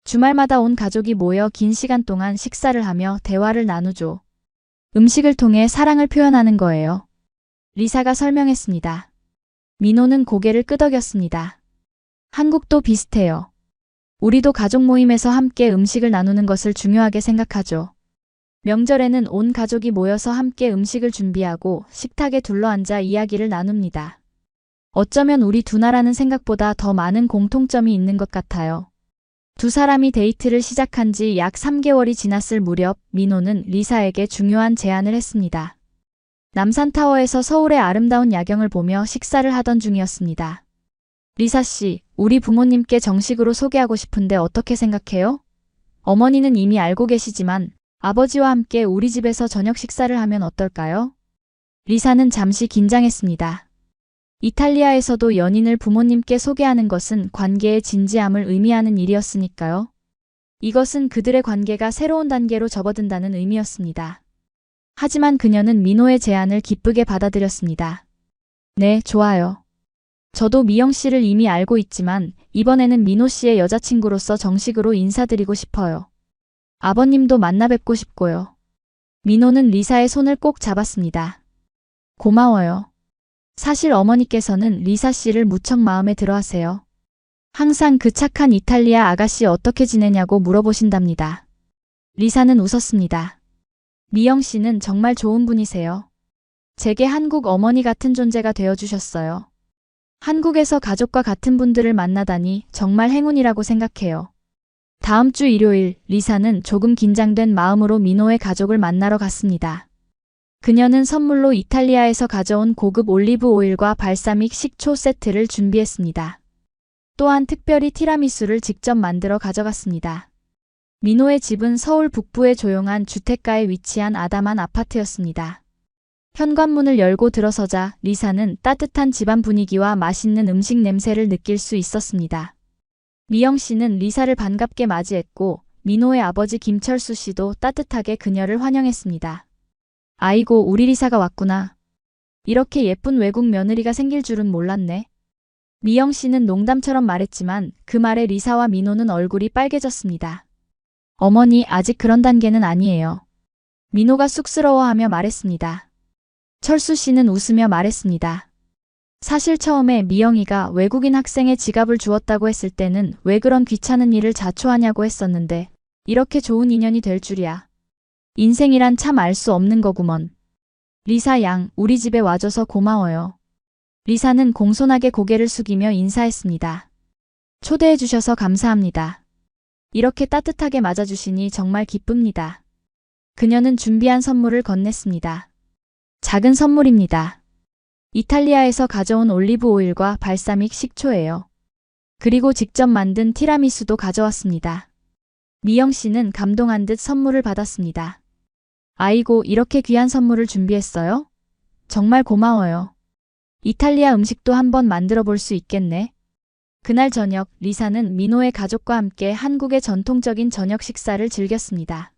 주말마다 온 가족이 모여 긴 시간 동안 식사를 하며 대화를 나누죠. 음식을 통해 사랑을 표현하는 거예요. 리사가 설명했습니다. 민호는 고개를 끄덕였습니다. 한국도 비슷해요. 우리도 가족 모임에서 함께 음식을 나누는 것을 중요하게 생각하죠. 명절에는 온 가족이 모여서 함께 음식을 준비하고 식탁에 둘러앉아 이야기를 나눕니다. 어쩌면 우리 두 나라는 생각보다 더 많은 공통점이 있는 것 같아요. 두 사람이 데이트를 시작한 지 약 3개월이 지났을 무렵 민호는 리사에게 중요한 제안을 했습니다. 남산타워에서 서울의 아름다운 야경을 보며 식사를 하던 중이었습니다. 리사 씨, 우리 부모님께 정식으로 소개하고 싶은데 어떻게 생각해요? 어머니는 이미 알고 계시지만 아버지와 함께 우리 집에서 저녁 식사를 하면 어떨까요? 리사는 잠시 긴장했습니다. 이탈리아에서도 연인을 부모님께 소개하는 것은 관계의 진지함을 의미하는 일이었으니까요. 이것은 그들의 관계가 새로운 단계로 접어든다는 의미였습니다. 하지만 그녀는 민호의 제안을 기쁘게 받아들였습니다. 네, 좋아요. 저도 미영 씨를 이미 알고 있지만 이번에는 민호 씨의 여자친구로서 정식으로 인사드리고 싶어요. 아버님도 만나 뵙고 싶고요. 민호는 리사의 손을 꼭 잡았습니다. 고마워요. 사실 어머니께서는 리사 씨를 무척 마음에 들어 하세요. 항상 그 착한 이탈리아 아가씨 어떻게 지내냐고 물어보신답니다. 리사는 웃었습니다. 미영 씨는 정말 좋은 분이세요. 제게 한국 어머니 같은 존재가 되어주셨어요. 한국에서 가족과 같은 분들을 만나다니 정말 행운이라고 생각해요. 다음 주 일요일, 리사는 조금 긴장된 마음으로 민호의 가족을 만나러 갔습니다. 그녀는 선물로 이탈리아에서 가져온 고급 올리브 오일과 발사믹 식초 세트를 준비했습니다. 또한 특별히 티라미수를 직접 만들어 가져갔습니다. 민호의 집은 서울 북부의 조용한 주택가에 위치한 아담한 아파트였습니다. 현관문을 열고 들어서자 리사는 따뜻한 집안 분위기와 맛있는 음식 냄새를 느낄 수 있었습니다. 미영 씨는 리사를 반갑게 맞이했고 민호의 아버지 김철수 씨도 따뜻하게 그녀를 환영했습니다. 아이고, 우리 리사가 왔구나. 이렇게 예쁜 외국 며느리가 생길 줄은 몰랐네. 미영 씨는 농담처럼 말했지만 그 말에 리사와 민호는 얼굴이 빨개졌습니다. 어머니, 아직 그런 단계는 아니에요. 민호가 쑥스러워하며 말했습니다. 철수 씨는 웃으며 말했습니다. 사실 처음에 미영이가 외국인 학생의 지갑을 주었다고 했을 때는 왜 그런 귀찮은 일을 자초하냐고 했었는데 이렇게 좋은 인연이 될 줄이야. 인생이란 참 알 수 없는 거구먼. 리사 양, 우리 집에 와줘서 고마워요. 리사는 공손하게 고개를 숙이며 인사했습니다. 초대해 주셔서 감사합니다. 이렇게 따뜻하게 맞아주시니 정말 기쁩니다. 그녀는 준비한 선물을 건넸습니다. 작은 선물입니다. 이탈리아에서 가져온 올리브 오일과 발사믹 식초예요. 그리고 직접 만든 티라미수도 가져왔습니다. 미영 씨는 감동한 듯 선물을 받았습니다. 아이고, 이렇게 귀한 선물을 준비했어요? 정말 고마워요. 이탈리아 음식도 한번 만들어 볼 수 있겠네. 그날 저녁, 리사는 민호의 가족과 함께 한국의 전통적인 저녁 식사를 즐겼습니다.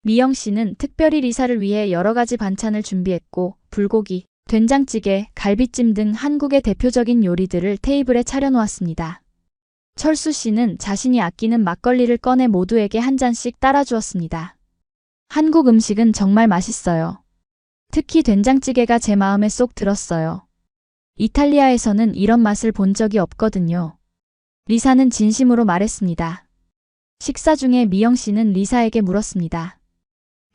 미영 씨는 특별히 리사를 위해 여러 가지 반찬을 준비했고 불고기, 된장찌개, 갈비찜 등 한국의 대표적인 요리들을 테이블에 차려놓았습니다. 철수 씨는 자신이 아끼는 막걸리를 꺼내 모두에게 한 잔씩 따라주었습니다. 한국 음식은 정말 맛있어요. 특히 된장찌개가 제 마음에 쏙 들었어요. 이탈리아에서는 이런 맛을 본 적이 없거든요. 리사는 진심으로 말했습니다. 식사 중에 미영 씨는 리사에게 물었습니다.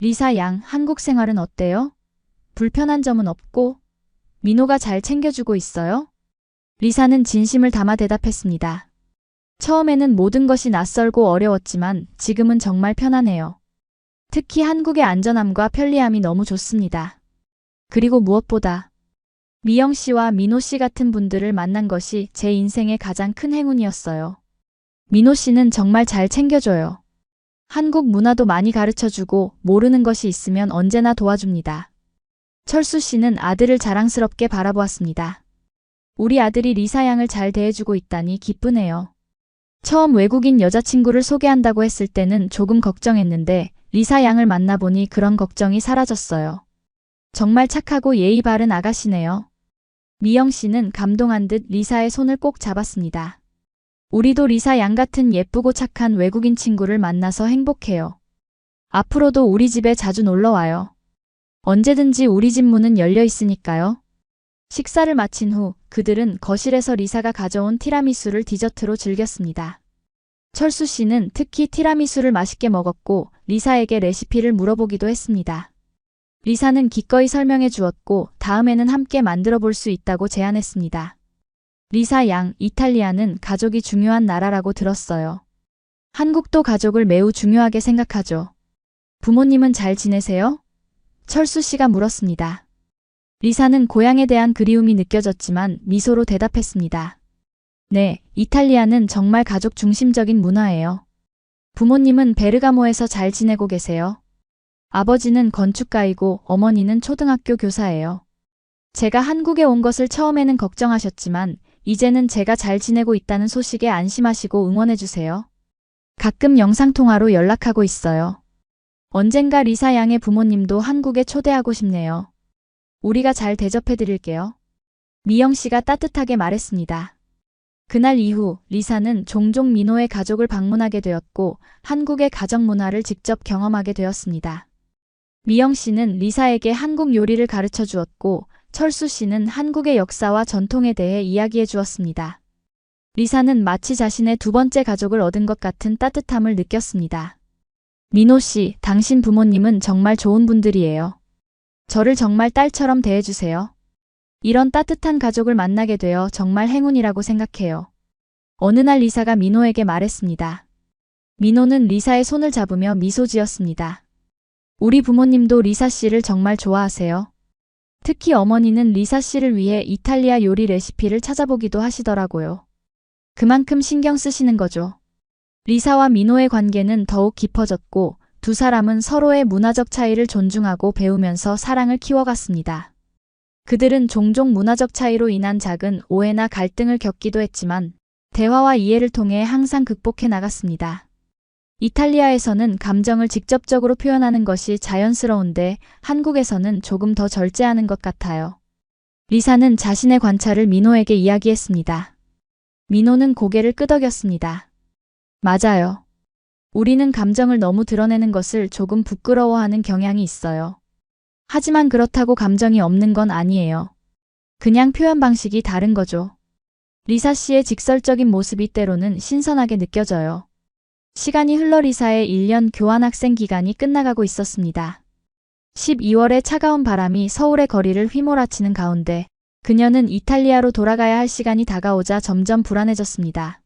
리사 양, 한국 생활은 어때요? 불편한 점은 없고? 민호가 잘 챙겨주고 있어요? 리사는 진심을 담아 대답했습니다. 처음에는 모든 것이 낯설고 어려웠지만 지금은 정말 편안해요. 특히 한국의 안전함과 편리함이 너무 좋습니다. 그리고 무엇보다 미영 씨와 민호 씨 같은 분들을 만난 것이 제 인생의 가장 큰 행운이었어요. 민호 씨는 정말 잘 챙겨줘요. 한국 문화도 많이 가르쳐주고 모르는 것이 있으면 언제나 도와줍니다. 철수 씨는 아들을 자랑스럽게 바라보았습니다. 우리 아들이 리사 양을 잘 대해주고 있다니 기쁘네요. 처음 외국인 여자친구를 소개한다고 했을 때는 조금 걱정했는데 리사 양을 만나보니 그런 걱정이 사라졌어요. 정말 착하고 예의 바른 아가씨네요. 미영 씨는 감동한 듯 리사의 손을 꼭 잡았습니다. 우리도 리사 양 같은 예쁘고 착한 외국인 친구를 만나서 행복해요. 앞으로도 우리 집에 자주 놀러와요. 언제든지 우리 집 문은 열려 있으니까요. 식사를 마친 후 그들은 거실에서 리사가 가져온 티라미수를 디저트로 즐겼습니다. 철수 씨는 특히 티라미수를 맛있게 먹었고 리사에게 레시피를 물어보기도 했습니다. 리사는 기꺼이 설명해 주었고 다음에는 함께 만들어 볼 수 있다고 제안했습니다. 리사 양, 이탈리아는 가족이 중요한 나라라고 들었어요. 한국도 가족을 매우 중요하게 생각하죠. 부모님은 잘 지내세요? 철수 씨가 물었습니다. 리사는 고향에 대한 그리움이 느껴졌지만 미소로 대답했습니다. 네, 이탈리아는 정말 가족 중심적인 문화예요. 부모님은 베르가모에서 잘 지내고 계세요. 아버지는 건축가이고 어머니는 초등학교 교사예요. 제가 한국에 온 것을 처음에는 걱정하셨지만 이제는 제가 잘 지내고 있다는 소식에 안심하시고 응원해주세요. 가끔 영상통화로 연락하고 있어요. 언젠가 리사 양의 부모님도 한국에 초대하고 싶네요. 우리가 잘 대접해드릴게요. 미영 씨가 따뜻하게 말했습니다. 그날 이후 리사는 종종 민호의 가족을 방문하게 되었고 한국의 가정 문화를 직접 경험하게 되었습니다. 미영 씨는 리사에게 한국 요리를 가르쳐 주었고 철수 씨는 한국의 역사와 전통에 대해 이야기해 주었습니다. 리사는 마치 자신의 두 번째 가족을 얻은 것 같은 따뜻함을 느꼈습니다. 민호 씨, 당신 부모님은 정말 좋은 분들이에요. 저를 정말 딸처럼 대해주세요. 이런 따뜻한 가족을 만나게 되어 정말 행운이라고 생각해요. 어느 날 리사가 민호에게 말했습니다. 민호는 리사의 손을 잡으며 미소 지었습니다. 우리 부모님도 리사 씨를 정말 좋아하세요. 특히 어머니는 리사 씨를 위해 이탈리아 요리 레시피를 찾아보기도 하시더라고요. 그만큼 신경 쓰시는 거죠. 리사와 민호의 관계는 더욱 깊어졌고 두 사람은 서로의 문화적 차이를 존중하고 배우면서 사랑을 키워갔습니다. 그들은 종종 문화적 차이로 인한 작은 오해나 갈등을 겪기도 했지만 대화와 이해를 통해 항상 극복해 나갔습니다. 이탈리아에서는 감정을 직접적으로 표현하는 것이 자연스러운데 한국에서는 조금 더 절제하는 것 같아요. 리사는 자신의 관찰을 민호에게 이야기했습니다. 민호는 고개를 끄덕였습니다. 맞아요. 우리는 감정을 너무 드러내는 것을 조금 부끄러워하는 경향이 있어요. 하지만 그렇다고 감정이 없는 건 아니에요. 그냥 표현 방식이 다른 거죠. 리사 씨의 직설적인 모습이 때로는 신선하게 느껴져요. 시간이 흘러 리사의 1년 교환학생 기간이 끝나가고 있었습니다. 12월의 차가운 바람이 서울의 거리를 휘몰아치는 가운데 그녀는 이탈리아로 돌아가야 할 시간이 다가오자 점점 불안해졌습니다.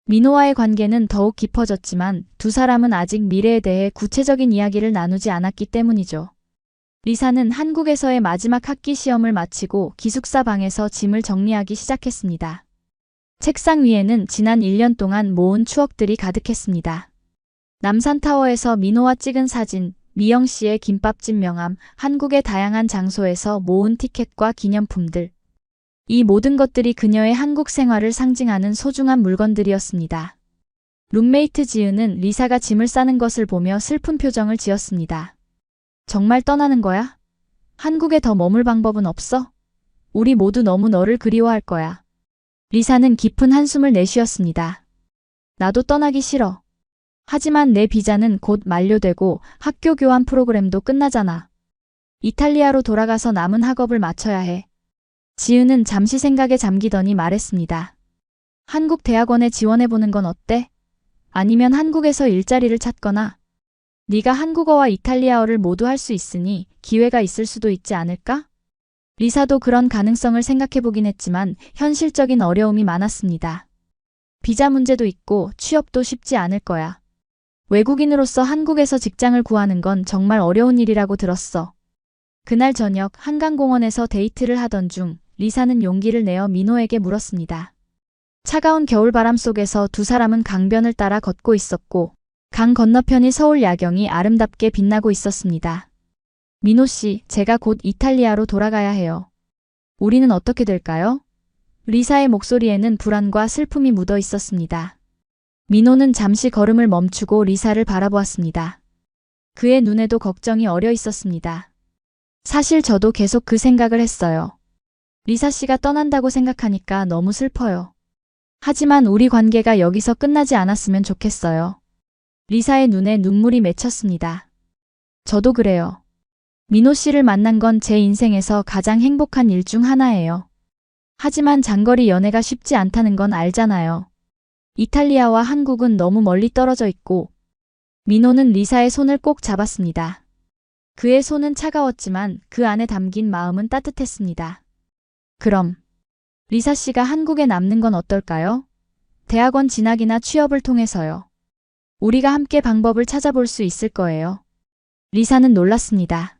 민호와의 관계는 더욱 깊어졌지만 두 사람은 아직 미래에 대해 구체적인 이야기를 나누지 않았기 때문이죠. 리사는 한국에서의 마지막 학기 시험을 마치고 기숙사 방에서 짐을 정리하기 시작했습니다. 책상 위에는 지난 1년 동안 모은 추억들이 가득했습니다. 남산타워에서 민호와 찍은 사진, 미영 씨의 김밥집 명함, 한국의 다양한 장소에서 모은 티켓과 기념품들. 이 모든 것들이 그녀의 한국 생활을 상징하는 소중한 물건들이었습니다. 룸메이트 지은은 리사가 짐을 싸는 것을 보며 슬픈 표정을 지었습니다. 정말 떠나는 거야? 한국에 더 머물 방법은 없어? 우리 모두 너무 너를 그리워할 거야. 리사는 깊은 한숨을 내쉬었습니다. 나도 떠나기 싫어. 하지만 내 비자는 곧 만료되고 학교 교환 프로그램도 끝나잖아. 이탈리아로 돌아가서 남은 학업을 마쳐야 해. 지은은 잠시 생각에 잠기더니 말했습니다. 한국 대학원에 지원해보는 건 어때? 아니면 한국에서 일자리를 찾거나. 네가 한국어와 이탈리아어를 모두 할 수 있으니 기회가 있을 수도 있지 않을까? 리사도 그런 가능성을 생각해보긴 했지만 현실적인 어려움이 많았습니다. 비자 문제도 있고 취업도 쉽지 않을 거야. 외국인으로서 한국에서 직장을 구하는 건 정말 어려운 일이라고 들었어. 그날 저녁 한강공원에서 데이트를 하던 중 리사는 용기를 내어 민호에게 물었습니다. 차가운 겨울바람 속에서 두 사람은 강변을 따라 걷고 있었고 강 건너편이 서울 야경이 아름답게 빛나고 있었습니다. 민호 씨, 제가 곧 이탈리아로 돌아가야 해요. 우리는 어떻게 될까요? 리사의 목소리에는 불안과 슬픔이 묻어 있었습니다. 민호는 잠시 걸음을 멈추고 리사를 바라보았습니다. 그의 눈에도 걱정이 어려 있었습니다. 사실 저도 계속 그 생각을 했어요. 리사 씨가 떠난다고 생각하니까 너무 슬퍼요. 하지만 우리 관계가 여기서 끝나지 않았으면 좋겠어요. 리사의 눈에 눈물이 맺혔습니다. 저도 그래요. 민호 씨를 만난 건 제 인생에서 가장 행복한 일 중 하나예요. 하지만 장거리 연애가 쉽지 않다는 건 알잖아요. 이탈리아와 한국은 너무 멀리 떨어져 있고 민호는 리사의 손을 꼭 잡았습니다. 그의 손은 차가웠지만 그 안에 담긴 마음은 따뜻했습니다. 그럼 리사 씨가 한국에 남는 건 어떨까요? 대학원 진학이나 취업을 통해서요. 우리가 함께 방법을 찾아볼 수 있을 거예요. 리사는 놀랐습니다.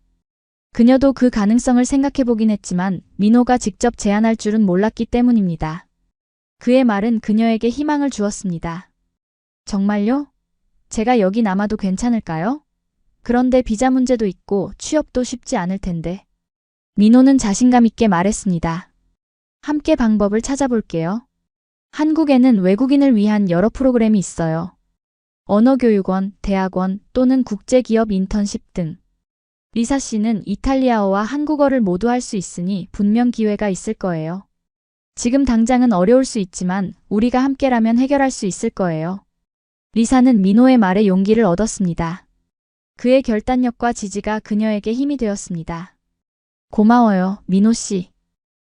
그녀도 그 가능성을 생각해보긴 했지만 민호가 직접 제안할 줄은 몰랐기 때문입니다. 그의 말은 그녀에게 희망을 주었습니다. 정말요? 제가 여기 남아도 괜찮을까요? 그런데 비자 문제도 있고 취업도 쉽지 않을 텐데. 민호는 자신감 있게 말했습니다. 함께 방법을 찾아볼게요. 한국에는 외국인을 위한 여러 프로그램이 있어요. 언어교육원, 대학원 또는 국제기업 인턴십 등. 리사 씨는 이탈리아어와 한국어를 모두 할 수 있으니 분명 기회가 있을 거예요. 지금 당장은 어려울 수 있지만 우리가 함께라면 해결할 수 있을 거예요. 리사는 민호의 말에 용기를 얻었습니다. 그의 결단력과 지지가 그녀에게 힘이 되었습니다. 고마워요, 민호 씨.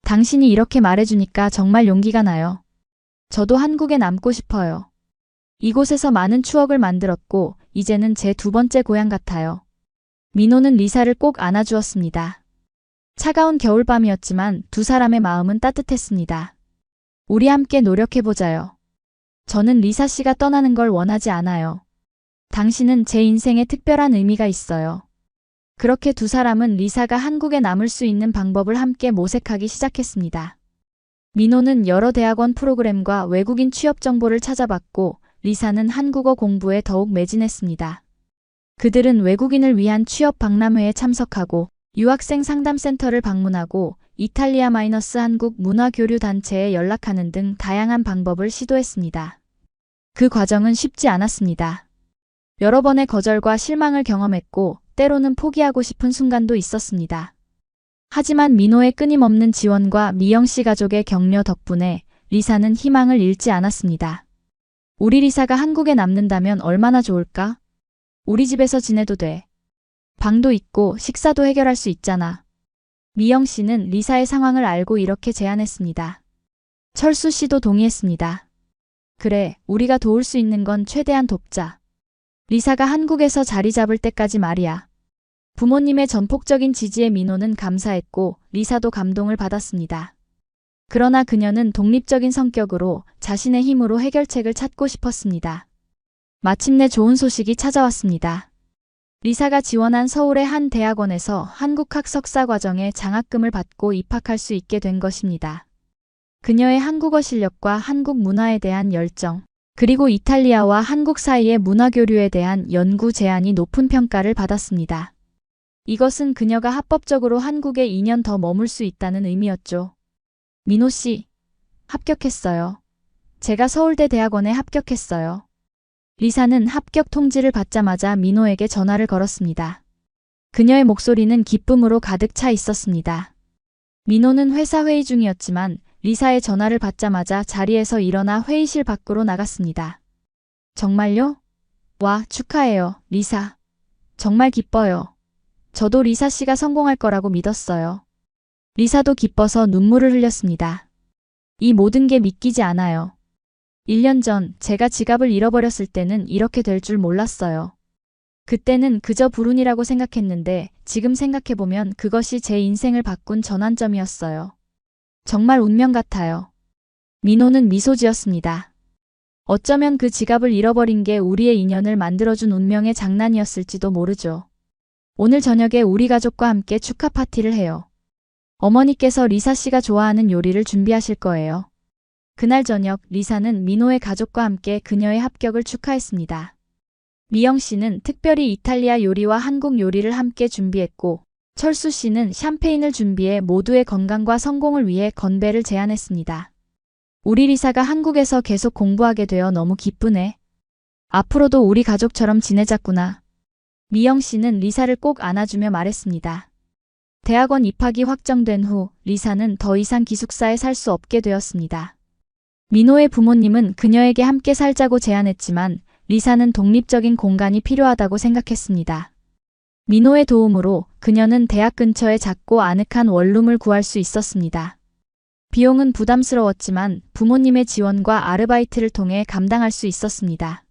당신이 이렇게 말해주니까 정말 용기가 나요. 저도 한국에 남고 싶어요. 이곳에서 많은 추억을 만들었고 이제는 제 두 번째 고향 같아요. 민호는 리사를 꼭 안아주었습니다. 차가운 겨울밤이었지만 두 사람의 마음은 따뜻했습니다. 우리 함께 노력해보자요. 저는 리사 씨가 떠나는 걸 원하지 않아요. 당신은 제 인생에 특별한 의미가 있어요. 그렇게 두 사람은 리사가 한국에 남을 수 있는 방법을 함께 모색하기 시작했습니다. 민호는 여러 대학원 프로그램과 외국인 취업 정보를 찾아봤고 리사는 한국어 공부에 더욱 매진했습니다. 그들은 외국인을 위한 취업 박람회에 참석하고 유학생 상담센터를 방문하고 이탈리아-한국 문화교류 단체에 연락하는 등 다양한 방법을 시도했습니다. 그 과정은 쉽지 않았습니다. 여러 번의 거절과 실망을 경험했고 때로는 포기하고 싶은 순간도 있었습니다. 하지만 민호의 끊임없는 지원과 미영 씨 가족의 격려 덕분에 리사는 희망을 잃지 않았습니다. 우리 리사가 한국에 남는다면 얼마나 좋을까? 우리 집에서 지내도 돼. 방도 있고 식사도 해결할 수 있잖아. 미영 씨는 리사의 상황을 알고 이렇게 제안했습니다. 철수 씨도 동의했습니다. 그래, 우리가 도울 수 있는 건 최대한 돕자. 리사가 한국에서 자리 잡을 때까지 말이야. 부모님의 전폭적인 지지에 민호는 감사했고 리사도 감동을 받았습니다. 그러나 그녀는 독립적인 성격으로 자신의 힘으로 해결책을 찾고 싶었습니다. 마침내 좋은 소식이 찾아왔습니다. 리사가 지원한 서울의 한 대학원에서 한국학 석사 과정에 장학금을 받고 입학할 수 있게 된 것입니다. 그녀의 한국어 실력과 한국 문화에 대한 열정, 그리고 이탈리아와 한국 사이의 문화교류에 대한 연구 제안이 높은 평가를 받았습니다. 이것은 그녀가 합법적으로 한국에 2년 더 머물 수 있다는 의미였죠. 민호 씨, 합격했어요. 제가 서울대 대학원에 합격했어요. 리사는 합격 통지를 받자마자 민호에게 전화를 걸었습니다. 그녀의 목소리는 기쁨으로 가득 차 있었습니다. 민호는 회사 회의 중이었지만 리사의 전화를 받자마자 자리에서 일어나 회의실 밖으로 나갔습니다. 정말요? 와, 축하해요, 리사. 정말 기뻐요. 저도 리사 씨가 성공할 거라고 믿었어요. 리사도 기뻐서 눈물을 흘렸습니다. 이 모든 게 믿기지 않아요. 1년 전 제가 지갑을 잃어버렸을 때는 이렇게 될 줄 몰랐어요. 그때는 그저 불운이라고 생각했는데 지금 생각해보면 그것이 제 인생을 바꾼 전환점이었어요. 정말 운명 같아요. 민호는 미소 지었습니다. 어쩌면 그 지갑을 잃어버린 게 우리의 인연을 만들어준 운명의 장난이었을지도 모르죠. 오늘 저녁에 우리 가족과 함께 축하 파티를 해요. 어머니께서 리사 씨가 좋아하는 요리를 준비하실 거예요. 그날 저녁 리사는 민호의 가족과 함께 그녀의 합격을 축하했습니다. 미영 씨는 특별히 이탈리아 요리와 한국 요리를 함께 준비했고 철수 씨는 샴페인을 준비해 모두의 건강과 성공을 위해 건배를 제안했습니다. 우리 리사가 한국에서 계속 공부하게 되어 너무 기쁘네. 앞으로도 우리 가족처럼 지내자꾸나. 미영 씨는 리사를 꼭 안아주며 말했습니다. 대학원 입학이 확정된 후 리사는 더 이상 기숙사에 살 수 없게 되었습니다. 민호의 부모님은 그녀에게 함께 살자고 제안했지만 리사는 독립적인 공간이 필요하다고 생각했습니다. 민호의 도움으로 그녀는 대학 근처에 작고 아늑한 원룸을 구할 수 있었습니다. 비용은 부담스러웠지만 부모님의 지원과 아르바이트를 통해 감당할 수 있었습니다.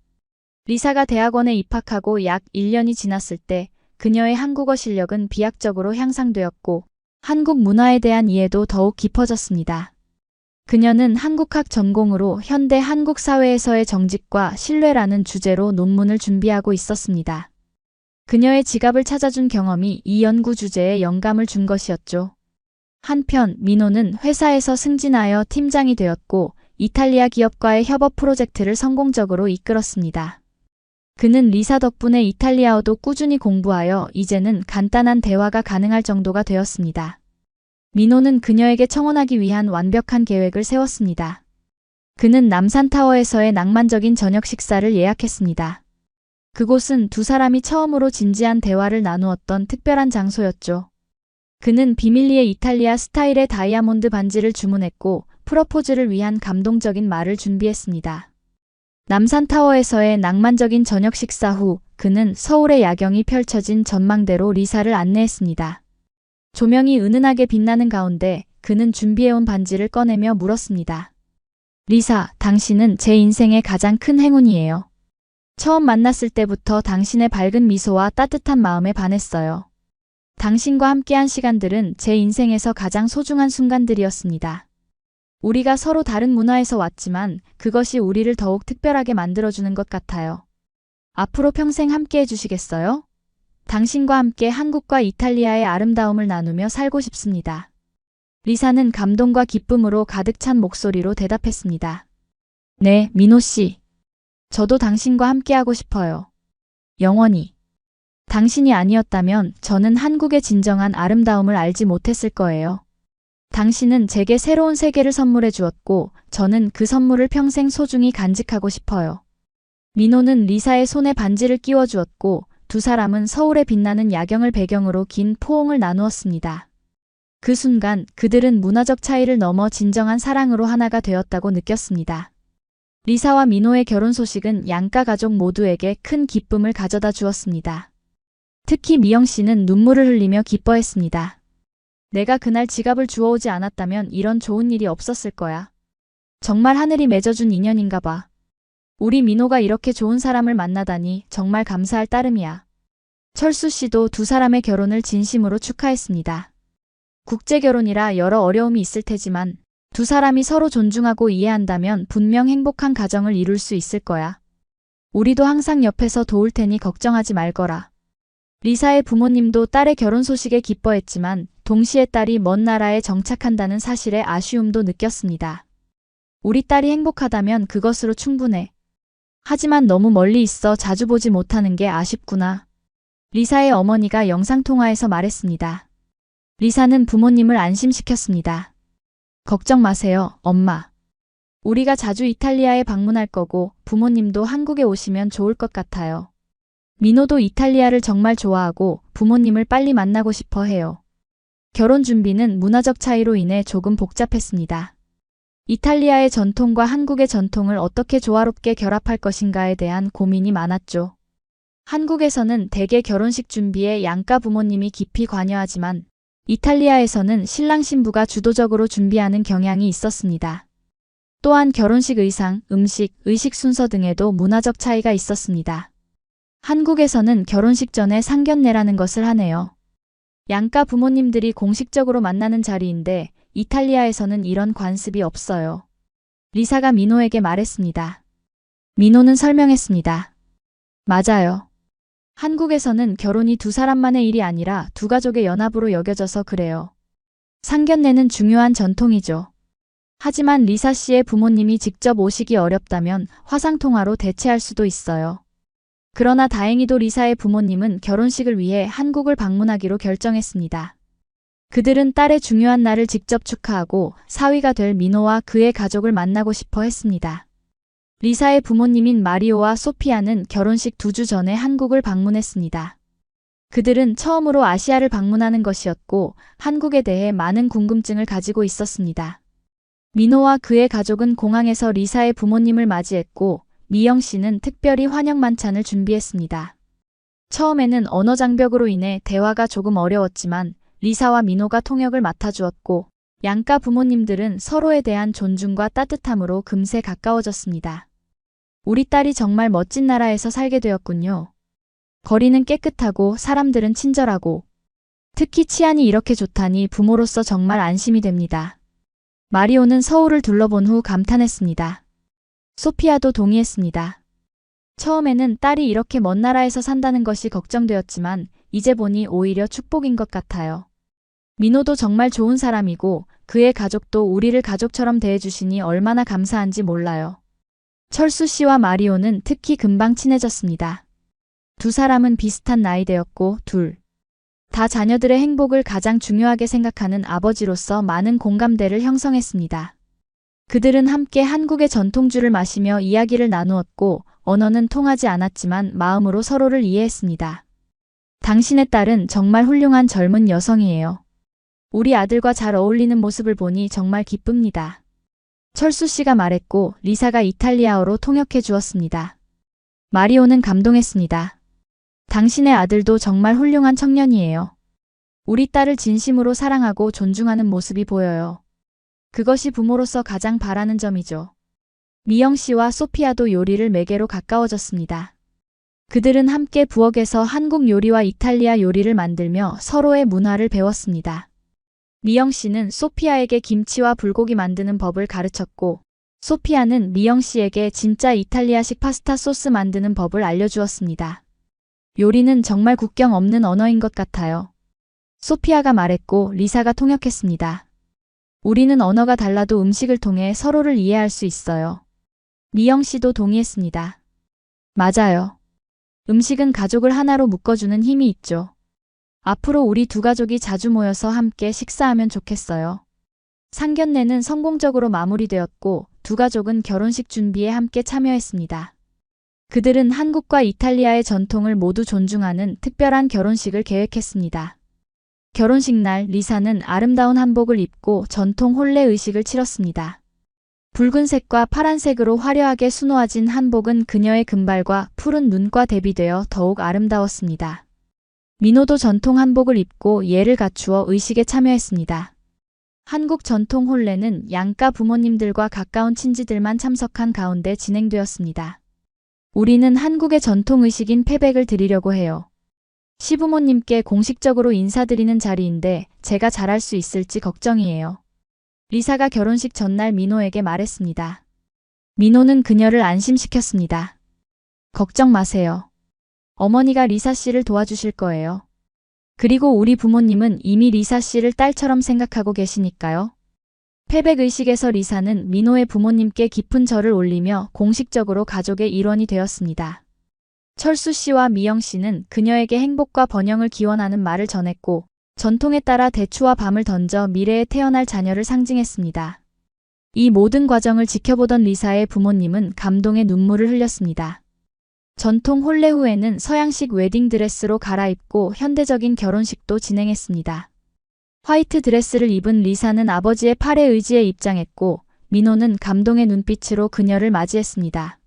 리사가 대학원에 입학하고 약 1년이 지났을 때 그녀의 한국어 실력은 비약적으로 향상되었고 한국 문화에 대한 이해도 더욱 깊어졌습니다. 그녀는 한국학 전공으로 현대 한국 사회에서의 정직과 신뢰라는 주제로 논문을 준비하고 있었습니다. 그녀의 지갑을 찾아준 경험이 이 연구 주제에 영감을 준 것이었죠. 한편 민호는 회사에서 승진하여 팀장이 되었고 이탈리아 기업과의 협업 프로젝트를 성공적으로 이끌었습니다. 그는 리사 덕분에 이탈리아어도 꾸준히 공부하여 이제는 간단한 대화가 가능할 정도가 되었습니다. 민호는 그녀에게 청혼하기 위한 완벽한 계획을 세웠습니다. 그는 남산타워에서의 낭만적인 저녁 식사를 예약했습니다. 그곳은 두 사람이 처음으로 진지한 대화를 나누었던 특별한 장소였죠. 그는 비밀리에 이탈리아 스타일의 다이아몬드 반지를 주문했고 프러포즈를 위한 감동적인 말을 준비했습니다. 남산타워에서의 낭만적인 저녁 식사 후 그는 서울의 야경이 펼쳐진 전망대로 리사를 안내했습니다. 조명이 은은하게 빛나는 가운데 그는 준비해온 반지를 꺼내며 물었습니다. 리사, 당신은 제 인생의 가장 큰 행운이에요. 처음 만났을 때부터 당신의 밝은 미소와 따뜻한 마음에 반했어요. 당신과 함께한 시간들은 제 인생에서 가장 소중한 순간들이었습니다. 우리가 서로 다른 문화에서 왔지만 그것이 우리를 더욱 특별하게 만들어주는 것 같아요. 앞으로 평생 함께 해주시겠어요? 당신과 함께 한국과 이탈리아의 아름다움을 나누며 살고 싶습니다. 리사는 감동과 기쁨으로 가득 찬 목소리로 대답했습니다. 네, 민호 씨. 저도 당신과 함께하고 싶어요. 영원히. 당신이 아니었다면 저는 한국의 진정한 아름다움을 알지 못했을 거예요. 당신은 제게 새로운 세계를 선물해 주었고 저는 그 선물을 평생 소중히 간직하고 싶어요. 민호는 리사의 손에 반지를 끼워 주었고 두 사람은 서울의 빛나는 야경을 배경으로 긴 포옹을 나누었습니다. 그 순간 그들은 문화적 차이를 넘어 진정한 사랑으로 하나가 되었다고 느꼈습니다. 리사와 민호의 결혼 소식은 양가 가족 모두에게 큰 기쁨을 가져다 주었습니다. 특히 미영 씨는 눈물을 흘리며 기뻐했습니다. 내가 그날 지갑을 주워오지 않았다면 이런 좋은 일이 없었을 거야. 정말 하늘이 맺어준 인연인가 봐. 우리 민호가 이렇게 좋은 사람을 만나다니 정말 감사할 따름이야. 철수 씨도 두 사람의 결혼을 진심으로 축하했습니다. 국제결혼이라 여러 어려움이 있을 테지만 두 사람이 서로 존중하고 이해한다면 분명 행복한 가정을 이룰 수 있을 거야. 우리도 항상 옆에서 도울 테니 걱정하지 말거라. 리사의 부모님도 딸의 결혼 소식에 기뻐했지만 동시에 딸이 먼 나라에 정착한다는 사실에 아쉬움도 느꼈습니다. 우리 딸이 행복하다면 그것으로 충분해. 하지만 너무 멀리 있어 자주 보지 못하는 게 아쉽구나. 리사의 어머니가 영상통화에서 말했습니다. 리사는 부모님을 안심시켰습니다. 걱정 마세요, 엄마. 우리가 자주 이탈리아에 방문할 거고 부모님도 한국에 오시면 좋을 것 같아요. 민호도 이탈리아를 정말 좋아하고 부모님을 빨리 만나고 싶어 해요. 결혼 준비는 문화적 차이로 인해 조금 복잡했습니다. 이탈리아의 전통과 한국의 전통을 어떻게 조화롭게 결합할 것인가에 대한 고민이 많았죠. 한국에서는 대개 결혼식 준비에 양가 부모님이 깊이 관여하지만 이탈리아에서는 신랑 신부가 주도적으로 준비하는 경향이 있었습니다. 또한 결혼식 의상, 음식, 의식 순서 등에도 문화적 차이가 있었습니다. 한국에서는 결혼식 전에 상견례라는 것을 하네요. 양가 부모님들이 공식적으로 만나는 자리인데 이탈리아에서는 이런 관습이 없어요. 리사가 민호에게 말했습니다. 민호는 설명했습니다. 맞아요. 한국에서는 결혼이 두 사람만의 일이 아니라 두 가족의 연합으로 여겨져서 그래요. 상견례는 중요한 전통이죠. 하지만 리사 씨의 부모님이 직접 오시기 어렵다면 화상통화로 대체할 수도 있어요. 그러나 다행히도 리사의 부모님은 결혼식을 위해 한국을 방문하기로 결정했습니다. 그들은 딸의 중요한 날을 직접 축하하고 사위가 될 민호와 그의 가족을 만나고 싶어 했습니다. 리사의 부모님인 마리오와 소피아는 결혼식 2주 전에 한국을 방문했습니다. 그들은 처음으로 아시아를 방문하는 것이었고 한국에 대해 많은 궁금증을 가지고 있었습니다. 민호와 그의 가족은 공항에서 리사의 부모님을 맞이했고 미영 씨는 특별히 환영 만찬을 준비했습니다. 처음에는 언어 장벽으로 인해 대화가 조금 어려웠지만 리사와 민호가 통역을 맡아주었고 양가 부모님들은 서로에 대한 존중과 따뜻함으로 금세 가까워졌습니다. 우리 딸이 정말 멋진 나라에서 살게 되었군요. 거리는 깨끗하고 사람들은 친절하고 특히 치안이 이렇게 좋다니 부모로서 정말 안심이 됩니다. 마리오는 서울을 둘러본 후 감탄했습니다. 소피아도 동의했습니다. 처음에는 딸이 이렇게 먼 나라에서 산다는 것이 걱정되었지만 이제 보니 오히려 축복인 것 같아요. 민호도 정말 좋은 사람이고 그의 가족도 우리를 가족처럼 대해주시니 얼마나 감사한지 몰라요. 철수 씨와 마리오는 특히 금방 친해졌습니다. 두 사람은 비슷한 나이대였고 둘 다 자녀들의 행복을 가장 중요하게 생각하는 아버지로서 많은 공감대를 형성했습니다. 그들은 함께 한국의 전통주를 마시며 이야기를 나누었고 언어는 통하지 않았지만 마음으로 서로를 이해했습니다. 당신의 딸은 정말 훌륭한 젊은 여성이에요. 우리 아들과 잘 어울리는 모습을 보니 정말 기쁩니다. 철수 씨가 말했고 리사가 이탈리아어로 통역해 주었습니다. 마리오는 감동했습니다. 당신의 아들도 정말 훌륭한 청년이에요. 우리 딸을 진심으로 사랑하고 존중하는 모습이 보여요. 그것이 부모로서 가장 바라는 점이죠. 미영 씨와 소피아도 요리를 매개로 가까워졌습니다. 그들은 함께 부엌에서 한국 요리와 이탈리아 요리를 만들며 서로의 문화를 배웠습니다. 미영 씨는 소피아에게 김치와 불고기 만드는 법을 가르쳤고 소피아는 미영 씨에게 진짜 이탈리아식 파스타 소스 만드는 법을 알려주었습니다. 요리는 정말 국경 없는 언어인 것 같아요. 소피아가 말했고 리사가 통역했습니다. 우리는 언어가 달라도 음식을 통해 서로를 이해할 수 있어요. 미영 씨도 동의했습니다. 맞아요. 음식은 가족을 하나로 묶어주는 힘이 있죠. 앞으로 우리 두 가족이 자주 모여서 함께 식사하면 좋겠어요. 상견례는 성공적으로 마무리되었고 두 가족은 결혼식 준비에 함께 참여했습니다. 그들은 한국과 이탈리아의 전통을 모두 존중하는 특별한 결혼식을 계획했습니다. 결혼식 날 리사는 아름다운 한복을 입고 전통 혼례 의식을 치렀습니다. 붉은색과 파란색으로 화려하게 수놓아진 한복은 그녀의 금발과 푸른 눈과 대비되어 더욱 아름다웠습니다. 민호도 전통 한복을 입고 예를 갖추어 의식에 참여했습니다. 한국 전통 혼례는 양가 부모님들과 가까운 친지들만 참석한 가운데 진행되었습니다. 우리는 한국의 전통 의식인 패백을 드리려고 해요. 시부모님께 공식적으로 인사드리는 자리인데 제가 잘할 수 있을지 걱정이에요. 리사가 결혼식 전날 민호에게 말했습니다. 민호는 그녀를 안심시켰습니다. 걱정 마세요. 어머니가 리사 씨를 도와주실 거예요. 그리고 우리 부모님은 이미 리사 씨를 딸처럼 생각하고 계시니까요. 패백 의식에서 리사는 민호의 부모님께 깊은 절을 올리며 공식적으로 가족의 일원이 되었습니다. 철수 씨와 미영 씨는 그녀에게 행복과 번영을 기원하는 말을 전했고 전통에 따라 대추와 밤을 던져 미래에 태어날 자녀를 상징했습니다. 이 모든 과정을 지켜보던 리사의 부모님은 감동의 눈물을 흘렸습니다. 전통 혼례 후에는 서양식 웨딩드레스로 갈아입고 현대적인 결혼식도 진행했습니다. 화이트 드레스를 입은 리사는 아버지의 팔에 의지해 입장했고 민호는 감동의 눈빛으로 그녀를 맞이했습니다.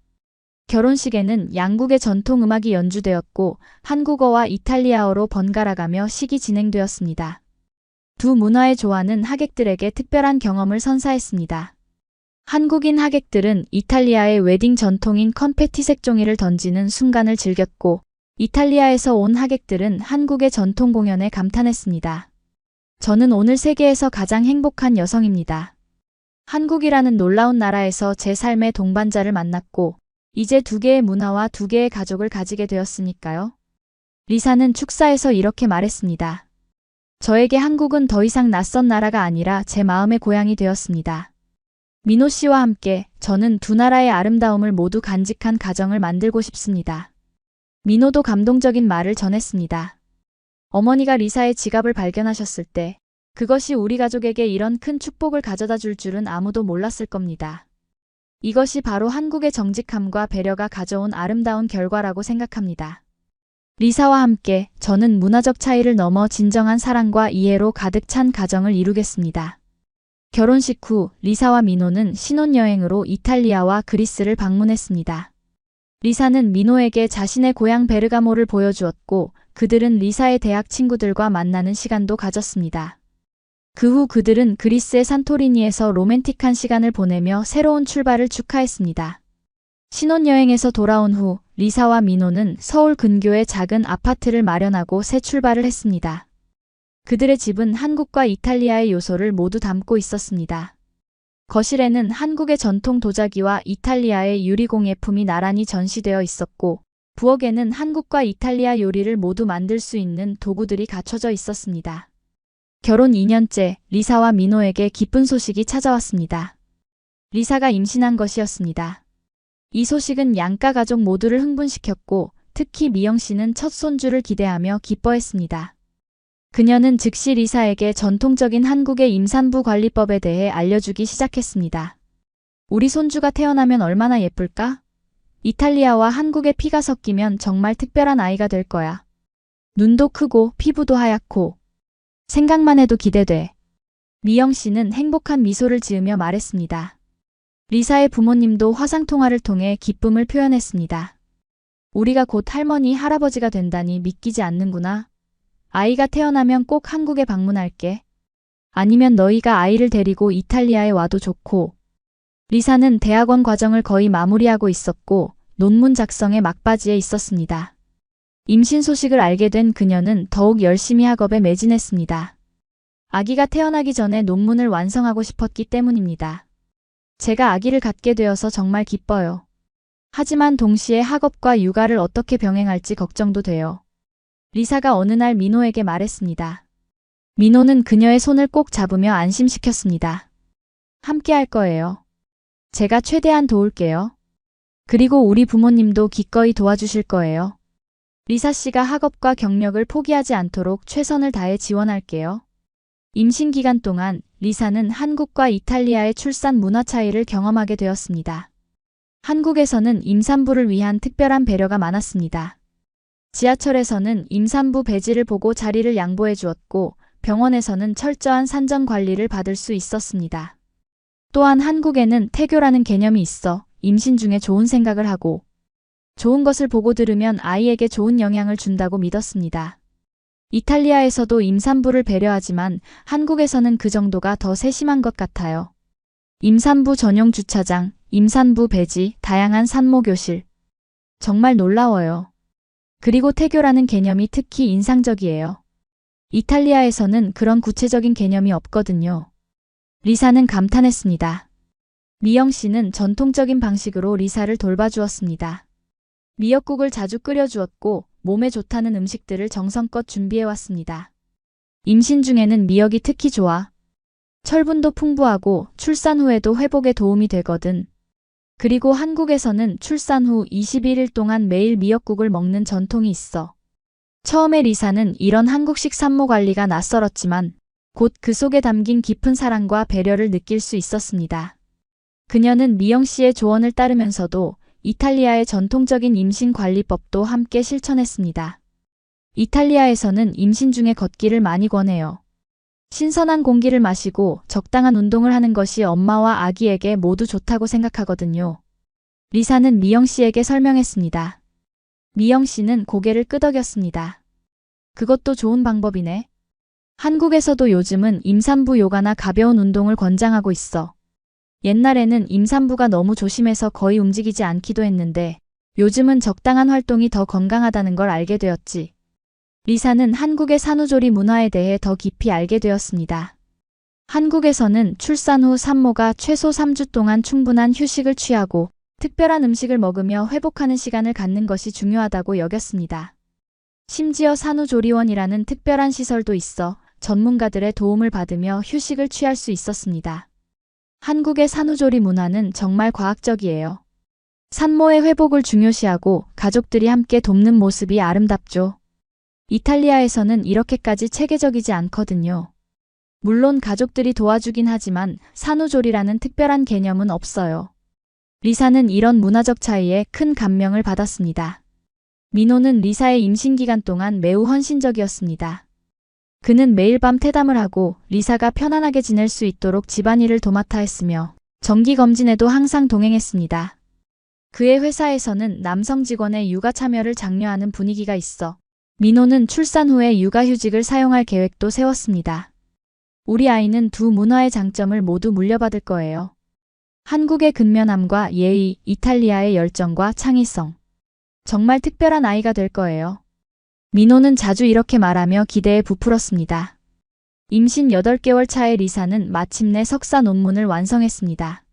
결혼식에는 양국의 전통 음악이 연주되었고 한국어와 이탈리아어로 번갈아가며 식이 진행되었습니다. 두 문화의 조화는 하객들에게 특별한 경험을 선사했습니다. 한국인 하객들은 이탈리아의 웨딩 전통인 컨페티색 종이를 던지는 순간을 즐겼고 이탈리아에서 온 하객들은 한국의 전통 공연에 감탄했습니다. 저는 오늘 세계에서 가장 행복한 여성입니다. 한국이라는 놀라운 나라에서 제 삶의 동반자를 만났고 이제 두 개의 문화와 두 개의 가족을 가지게 되었으니까요. 리사는 축사에서 이렇게 말했습니다. 저에게 한국은 더 이상 낯선 나라가 아니라 제 마음의 고향이 되었습니다. 민호 씨와 함께 저는 두 나라의 아름다움을 모두 간직한 가정을 만들고 싶습니다. 민호도 감동적인 말을 전했습니다. 어머니가 리사의 지갑을 발견하셨을 때 그것이 우리 가족에게 이런 큰 축복을 가져다 줄 줄은 아무도 몰랐을 겁니다. 이것이 바로 한국의 정직함과 배려가 가져온 아름다운 결과라고 생각합니다. 리사와 함께 저는 문화적 차이를 넘어 진정한 사랑과 이해로 가득 찬 가정을 이루겠습니다. 결혼식 후 리사와 민호는 신혼여행으로 이탈리아와 그리스를 방문했습니다. 리사는 민호에게 자신의 고향 베르가모를 보여주었고 그들은 리사의 대학 친구들과 만나는 시간도 가졌습니다. 그 후 그들은 그리스의 산토리니에서 로맨틱한 시간을 보내며 새로운 출발을 축하했습니다. 신혼여행에서 돌아온 후 리사와 민호는 서울 근교에 작은 아파트를 마련하고 새 출발을 했습니다. 그들의 집은 한국과 이탈리아의 요소를 모두 담고 있었습니다. 거실에는 한국의 전통 도자기와 이탈리아의 유리공예품이 나란히 전시되어 있었고, 부엌에는 한국과 이탈리아 요리를 모두 만들 수 있는 도구들이 갖춰져 있었습니다. 결혼 2년째 리사와 민호에게 기쁜 소식이 찾아왔습니다. 리사가 임신한 것이었습니다. 이 소식은 양가 가족 모두를 흥분시켰고, 특히 미영 씨는 첫 손주를 기대하며 기뻐했습니다. 그녀는 즉시 리사에게 전통적인 한국의 임산부 관리법에 대해 알려주기 시작했습니다. 우리 손주가 태어나면 얼마나 예쁠까? 이탈리아와 한국의 피가 섞이면 정말 특별한 아이가 될 거야. 눈도 크고 피부도 하얗고. 생각만 해도 기대돼. 미영 씨는 행복한 미소를 지으며 말했습니다. 리사의 부모님도 화상통화를 통해 기쁨을 표현했습니다. 우리가 곧 할머니, 할아버지가 된다니 믿기지 않는구나. 아이가 태어나면 꼭 한국에 방문할게. 아니면 너희가 아이를 데리고 이탈리아에 와도 좋고. 리사는 대학원 과정을 거의 마무리하고 있었고 논문 작성의 막바지에 있었습니다. 임신 소식을 알게 된 그녀는 더욱 열심히 학업에 매진했습니다. 아기가 태어나기 전에 논문을 완성하고 싶었기 때문입니다. 제가 아기를 갖게 되어서 정말 기뻐요. 하지만 동시에 학업과 육아를 어떻게 병행할지 걱정도 돼요. 리사가 어느 날 민호에게 말했습니다. 민호는 그녀의 손을 꼭 잡으며 안심시켰습니다. 함께 할 거예요. 제가 최대한 도울게요. 그리고 우리 부모님도 기꺼이 도와주실 거예요. 리사 씨가 학업과 경력을 포기하지 않도록 최선을 다해 지원할게요. 임신 기간 동안 리사는 한국과 이탈리아의 출산 문화 차이를 경험하게 되었습니다. 한국에서는 임산부를 위한 특별한 배려가 많았습니다. 지하철에서는 임산부 배지를 보고 자리를 양보해 주었고 병원에서는 철저한 산전 관리를 받을 수 있었습니다. 또한 한국에는 태교라는 개념이 있어 임신 중에 좋은 생각을 하고 좋은 것을 보고 들으면 아이에게 좋은 영향을 준다고 믿었습니다. 이탈리아에서도 임산부를 배려하지만 한국에서는 그 정도가 더 세심한 것 같아요. 임산부 전용 주차장, 임산부 배지, 다양한 산모교실. 정말 놀라워요. 그리고 태교라는 개념이 특히 인상적이에요. 이탈리아에서는 그런 구체적인 개념이 없거든요. 리사는 감탄했습니다. 미영 씨는 전통적인 방식으로 리사를 돌봐주었습니다. 미역국을 자주 끓여주었고 몸에 좋다는 음식들을 정성껏 준비해왔습니다. 임신 중에는 미역이 특히 좋아. 철분도 풍부하고 출산 후에도 회복에 도움이 되거든. 그리고 한국에서는 출산 후 21일 동안 매일 미역국을 먹는 전통이 있어. 처음에 리사는 이런 한국식 산모 관리가 낯설었지만 곧 그 속에 담긴 깊은 사랑과 배려를 느낄 수 있었습니다. 그녀는 미영 씨의 조언을 따르면서도 이탈리아의 전통적인 임신 관리법도 함께 실천했습니다. 이탈리아에서는 임신 중에 걷기를 많이 권해요. 신선한 공기를 마시고 적당한 운동을 하는 것이 엄마와 아기에게 모두 좋다고 생각하거든요. 리사는 미영 씨에게 설명했습니다. 미영 씨는 고개를 끄덕였습니다. 그것도 좋은 방법이네. 한국에서도 요즘은 임산부 요가나 가벼운 운동을 권장하고 있어. 옛날에는 임산부가 너무 조심해서 거의 움직이지 않기도 했는데 요즘은 적당한 활동이 더 건강하다는 걸 알게 되었지. 리사는 한국의 산후조리 문화에 대해 더 깊이 알게 되었습니다. 한국에서는 출산 후 산모가 최소 3주 동안 충분한 휴식을 취하고 특별한 음식을 먹으며 회복하는 시간을 갖는 것이 중요하다고 여겼습니다. 심지어 산후조리원이라는 특별한 시설도 있어 전문가들의 도움을 받으며 휴식을 취할 수 있었습니다. 한국의 산후조리 문화는 정말 과학적이에요. 산모의 회복을 중요시하고 가족들이 함께 돕는 모습이 아름답죠. 이탈리아에서는 이렇게까지 체계적이지 않거든요. 물론 가족들이 도와주긴 하지만 산후조리라는 특별한 개념은 없어요. 리사는 이런 문화적 차이에 큰 감명을 받았습니다. 민호는 리사의 임신 기간 동안 매우 헌신적이었습니다. 그는 매일 밤 퇴담을 하고 리사가 편안하게 지낼 수 있도록 집안일을 도맡아 했으며 정기검진에도 항상 동행했습니다. 그의 회사에서는 남성 직원의 육아 참여를 장려하는 분위기가 있어 민호는 출산 후에 육아휴직을 사용할 계획도 세웠습니다. 우리 아이는 두 문화의 장점을 모두 물려받을 거예요. 한국의 근면함과 예의, 이탈리아의 열정과 창의성. 정말 특별한 아이가 될 거예요. 민호는 자주 이렇게 말하며 기대에 부풀었습니다. 임신 8개월 차의 리사는 마침내 석사 논문을 완성했습니다.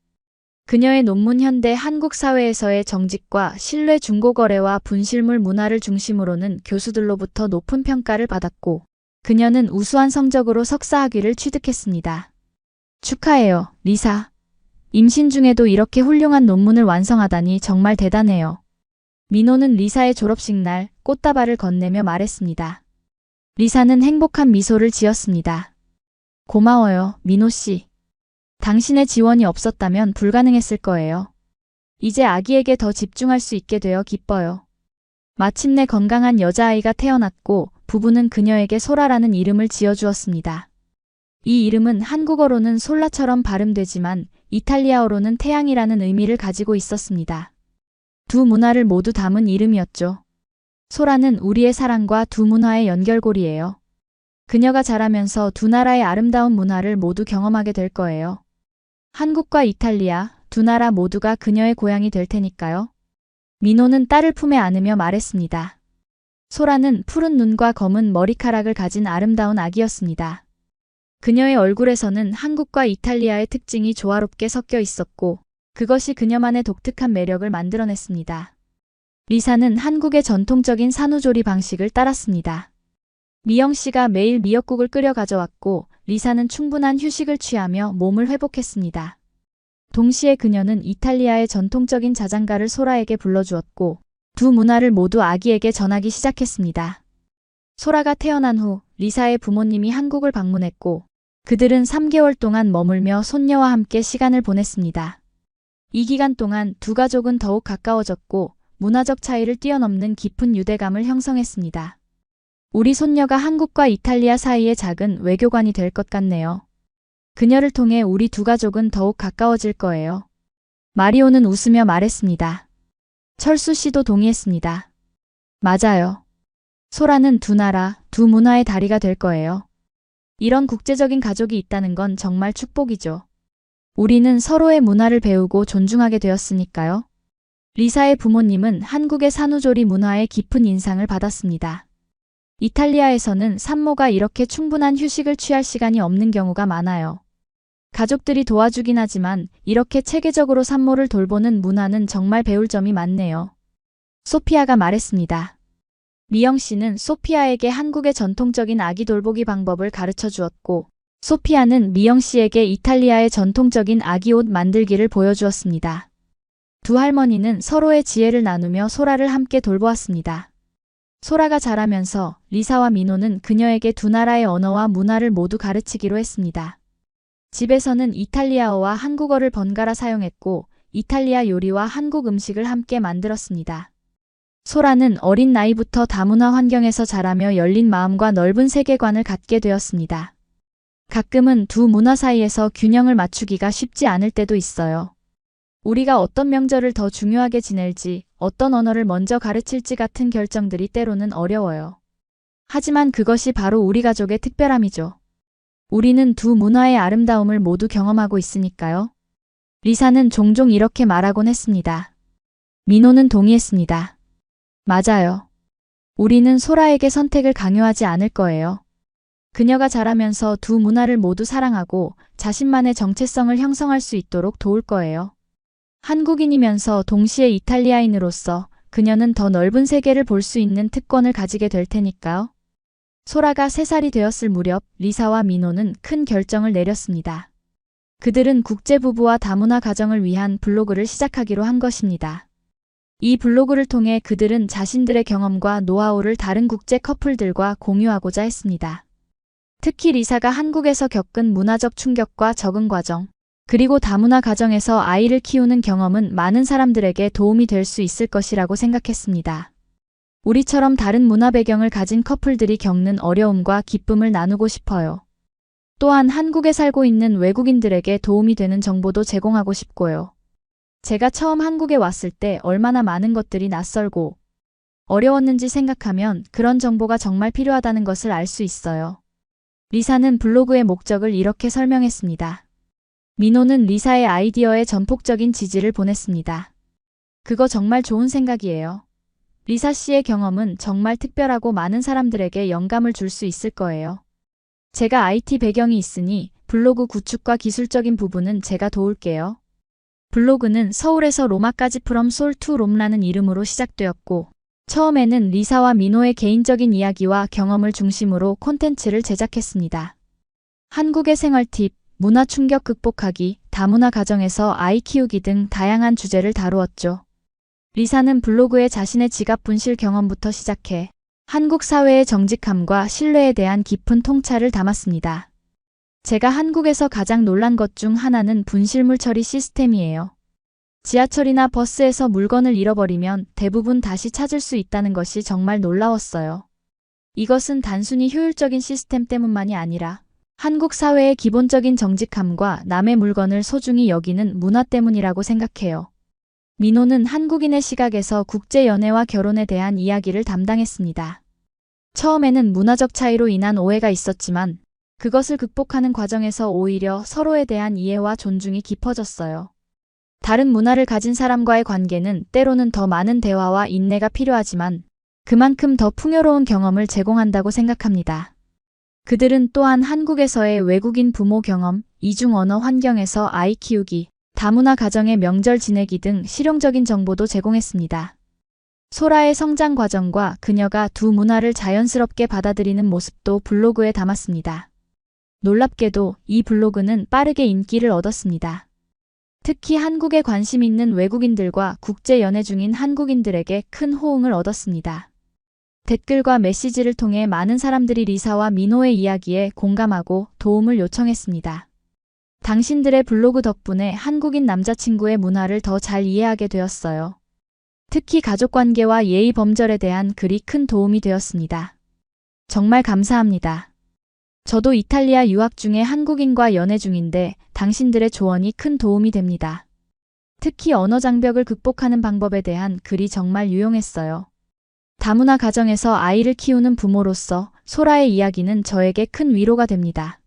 그녀의 논문 현대 한국 사회에서의 정직과 신뢰 중고거래와 분실물 문화를 중심으로는 교수들로부터 높은 평가를 받았고 그녀는 우수한 성적으로 석사 학위를 취득했습니다. 축하해요, 리사. 임신 중에도 이렇게 훌륭한 논문을 완성하다니 정말 대단해요. 민호는 리사의 졸업식 날 꽃다발을 건네며 말했습니다. 리사는 행복한 미소를 지었습니다. 고마워요, 민호 씨. 당신의 지원이 없었다면 불가능했을 거예요. 이제 아기에게 더 집중할 수 있게 되어 기뻐요. 마침내 건강한 여자아이가 태어났고 부부는 그녀에게 소라라는 이름을 지어주었습니다. 이 이름은 한국어로는 솔라처럼 발음되지만 이탈리아어로는 태양이라는 의미를 가지고 있었습니다. 두 문화를 모두 담은 이름이었죠. 소라는 우리의 사랑과 두 문화의 연결고리예요. 그녀가 자라면서 두 나라의 아름다운 문화를 모두 경험하게 될 거예요. 한국과 이탈리아, 두 나라 모두가 그녀의 고향이 될 테니까요. 민호는 딸을 품에 안으며 말했습니다. 소라는 푸른 눈과 검은 머리카락을 가진 아름다운 아기였습니다. 그녀의 얼굴에서는 한국과 이탈리아의 특징이 조화롭게 섞여 있었고 그것이 그녀만의 독특한 매력을 만들어냈습니다. 리사는 한국의 전통적인 산후조리 방식을 따랐습니다. 미영 씨가 매일 미역국을 끓여 가져왔고 리사는 충분한 휴식을 취하며 몸을 회복했습니다. 동시에 그녀는 이탈리아의 전통적인 자장가를 소라에게 불러주었고 두 문화를 모두 아기에게 전하기 시작했습니다. 소라가 태어난 후 리사의 부모님이 한국을 방문했고 그들은 3개월 동안 머물며 손녀와 함께 시간을 보냈습니다. 이 기간 동안 두 가족은 더욱 가까워졌고 문화적 차이를 뛰어넘는 깊은 유대감을 형성했습니다. 우리 손녀가 한국과 이탈리아 사이의 작은 외교관이 될 것 같네요. 그녀를 통해 우리 두 가족은 더욱 가까워질 거예요. 마리오는 웃으며 말했습니다. 철수 씨도 동의했습니다. 맞아요. 소라는 두 나라, 두 문화의 다리가 될 거예요. 이런 국제적인 가족이 있다는 건 정말 축복이죠. 우리는 서로의 문화를 배우고 존중하게 되었으니까요. 리사의 부모님은 한국의 산후조리 문화에 깊은 인상을 받았습니다. 이탈리아에서는 산모가 이렇게 충분한 휴식을 취할 시간이 없는 경우가 많아요. 가족들이 도와주긴 하지만 이렇게 체계적으로 산모를 돌보는 문화는 정말 배울 점이 많네요. 소피아가 말했습니다. 미영 씨는 소피아에게 한국의 전통적인 아기 돌보기 방법을 가르쳐 주었고 소피아는 미영 씨에게 이탈리아의 전통적인 아기 옷 만들기를 보여주었습니다. 두 할머니는 서로의 지혜를 나누며 소라를 함께 돌보았습니다. 소라가 자라면서 리사와 민호는 그녀에게 두 나라의 언어와 문화를 모두 가르치기로 했습니다. 집에서는 이탈리아어와 한국어를 번갈아 사용했고 이탈리아 요리와 한국 음식을 함께 만들었습니다. 소라는 어린 나이부터 다문화 환경에서 자라며 열린 마음과 넓은 세계관을 갖게 되었습니다. 가끔은 두 문화 사이에서 균형을 맞추기가 쉽지 않을 때도 있어요. 우리가 어떤 명절을 더 중요하게 지낼지, 어떤 언어를 먼저 가르칠지 같은 결정들이 때로는 어려워요. 하지만 그것이 바로 우리 가족의 특별함이죠. 우리는 두 문화의 아름다움을 모두 경험하고 있으니까요. 리사는 종종 이렇게 말하곤 했습니다. 민호는 동의했습니다. 맞아요. 우리는 소라에게 선택을 강요하지 않을 거예요. 그녀가 자라면서 두 문화를 모두 사랑하고 자신만의 정체성을 형성할 수 있도록 도울 거예요. 한국인이면서 동시에 이탈리아인으로서 그녀는 더 넓은 세계를 볼 수 있는 특권을 가지게 될 테니까요. 소라가 3살이 되었을 무렵 리사와 민호는 큰 결정을 내렸습니다. 그들은 국제부부와 다문화 가정을 위한 블로그를 시작하기로 한 것입니다. 이 블로그를 통해 그들은 자신들의 경험과 노하우를 다른 국제 커플들과 공유하고자 했습니다. 특히 리사가 한국에서 겪은 문화적 충격과 적응 과정, 그리고 다문화 가정에서 아이를 키우는 경험은 많은 사람들에게 도움이 될 수 있을 것이라고 생각했습니다. 우리처럼 다른 문화 배경을 가진 커플들이 겪는 어려움과 기쁨을 나누고 싶어요. 또한 한국에 살고 있는 외국인들에게 도움이 되는 정보도 제공하고 싶고요. 제가 처음 한국에 왔을 때 얼마나 많은 것들이 낯설고 어려웠는지 생각하면 그런 정보가 정말 필요하다는 것을 알 수 있어요. 리사는 블로그의 목적을 이렇게 설명했습니다. 민호는 리사의 아이디어에 전폭적인 지지를 보냈습니다. 그거 정말 좋은 생각이에요. 리사 씨의 경험은 정말 특별하고 많은 사람들에게 영감을 줄 수 있을 거예요. 제가 IT 배경이 있으니 블로그 구축과 기술적인 부분은 제가 도울게요. 블로그는 서울에서 로마까지 From Seoul to Rome라는 이름으로 시작되었고, 처음에는 리사와 민호의 개인적인 이야기와 경험을 중심으로 콘텐츠를 제작했습니다. 한국의 생활 팁, 문화 충격 극복하기, 다문화 가정에서 아이 키우기 등 다양한 주제를 다루었죠. 리사는 블로그에 자신의 지갑 분실 경험부터 시작해 한국 사회의 정직함과 신뢰에 대한 깊은 통찰을 담았습니다. 제가 한국에서 가장 놀란 것 중 하나는 분실물 처리 시스템이에요. 지하철이나 버스에서 물건을 잃어버리면 대부분 다시 찾을 수 있다는 것이 정말 놀라웠어요. 이것은 단순히 효율적인 시스템 때문만이 아니라 한국 사회의 기본적인 정직함과 남의 물건을 소중히 여기는 문화 때문이라고 생각해요. 민호는 한국인의 시각에서 국제 연애와 결혼에 대한 이야기를 담당했습니다. 처음에는 문화적 차이로 인한 오해가 있었지만 그것을 극복하는 과정에서 오히려 서로에 대한 이해와 존중이 깊어졌어요. 다른 문화를 가진 사람과의 관계는 때로는 더 많은 대화와 인내가 필요하지만 그만큼 더 풍요로운 경험을 제공한다고 생각합니다. 그들은 또한 한국에서의 외국인 부모 경험, 이중 언어 환경에서 아이 키우기, 다문화 가정의 명절 지내기 등 실용적인 정보도 제공했습니다. 소라의 성장 과정과 그녀가 두 문화를 자연스럽게 받아들이는 모습도 블로그에 담았습니다. 놀랍게도 이 블로그는 빠르게 인기를 얻었습니다. 특히 한국에 관심 있는 외국인들과 국제 연애 중인 한국인들에게 큰 호응을 얻었습니다. 댓글과 메시지를 통해 많은 사람들이 리사와 민호의 이야기에 공감하고 도움을 요청했습니다. 당신들의 블로그 덕분에 한국인 남자친구의 문화를 더 잘 이해하게 되었어요. 특히 가족관계와 예의 범절에 대한 글이 큰 도움이 되었습니다. 정말 감사합니다. 저도 이탈리아 유학 중에 한국인과 연애 중인데 당신들의 조언이 큰 도움이 됩니다. 특히 언어 장벽을 극복하는 방법에 대한 글이 정말 유용했어요. 다문화 가정에서 아이를 키우는 부모로서 소라의 이야기는 저에게 큰 위로가 됩니다.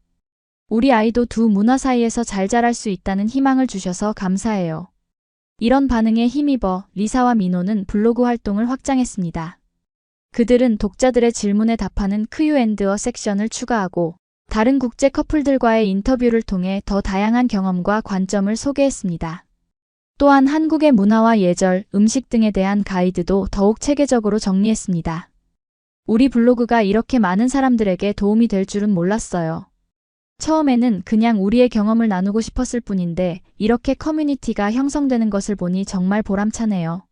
우리 아이도 두 문화 사이에서 잘 자랄 수 있다는 희망을 주셔서 감사해요. 이런 반응에 힘입어 리사와 민호는 블로그 활동을 확장했습니다. 그들은 독자들의 질문에 답하는 Q&A 섹션을 추가하고 다른 국제 커플들과의 인터뷰를 통해 더 다양한 경험과 관점을 소개했습니다. 또한 한국의 문화와 예절, 음식 등에 대한 가이드도 더욱 체계적으로 정리했습니다. 우리 블로그가 이렇게 많은 사람들에게 도움이 될 줄은 몰랐어요. 처음에는 그냥 우리의 경험을 나누고 싶었을 뿐인데 이렇게 커뮤니티가 형성되는 것을 보니 정말 보람차네요.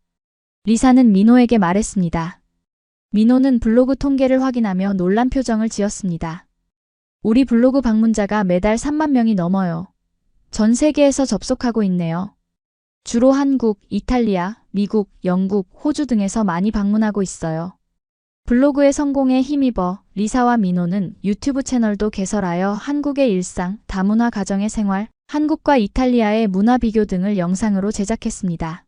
리사는 민호에게 말했습니다. 민호는 블로그 통계를 확인하며 놀란 표정을 지었습니다. 우리 블로그 방문자가 매달 3만 명이 넘어요. 전 세계에서 접속하고 있네요. 주로 한국, 이탈리아, 미국, 영국, 호주 등에서 많이 방문하고 있어요. 블로그의 성공에 힘입어 리사와 민호는 유튜브 채널도 개설하여 한국의 일상, 다문화 가정의 생활, 한국과 이탈리아의 문화 비교 등을 영상으로 제작했습니다.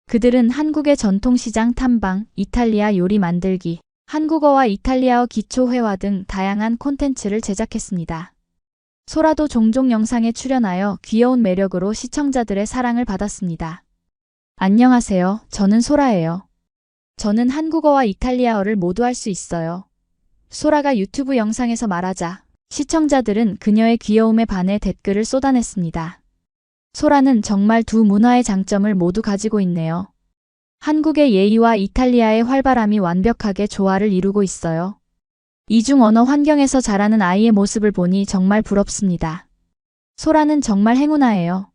그들은 한국의 전통시장 탐방, 이탈리아 요리 만들기, 한국어와 이탈리아어 기초 회화 등 다양한 콘텐츠를 제작했습니다. 소라도 종종 영상에 출연하여 귀여운 매력으로 시청자들의 사랑을 받았습니다. 안녕하세요. 저는 소라예요. 저는 한국어와 이탈리아어를 모두 할 수 있어요. 소라가 유튜브 영상에서 말하자 시청자들은 그녀의 귀여움에 반해 댓글을 쏟아냈습니다. 소라는 정말 두 문화의 장점을 모두 가지고 있네요. 한국의 예의와 이탈리아의 활발함이 완벽하게 조화를 이루고 있어요. 이중 언어 환경에서 자라는 아이의 모습을 보니 정말 부럽습니다. 소라는 정말 행운아예요.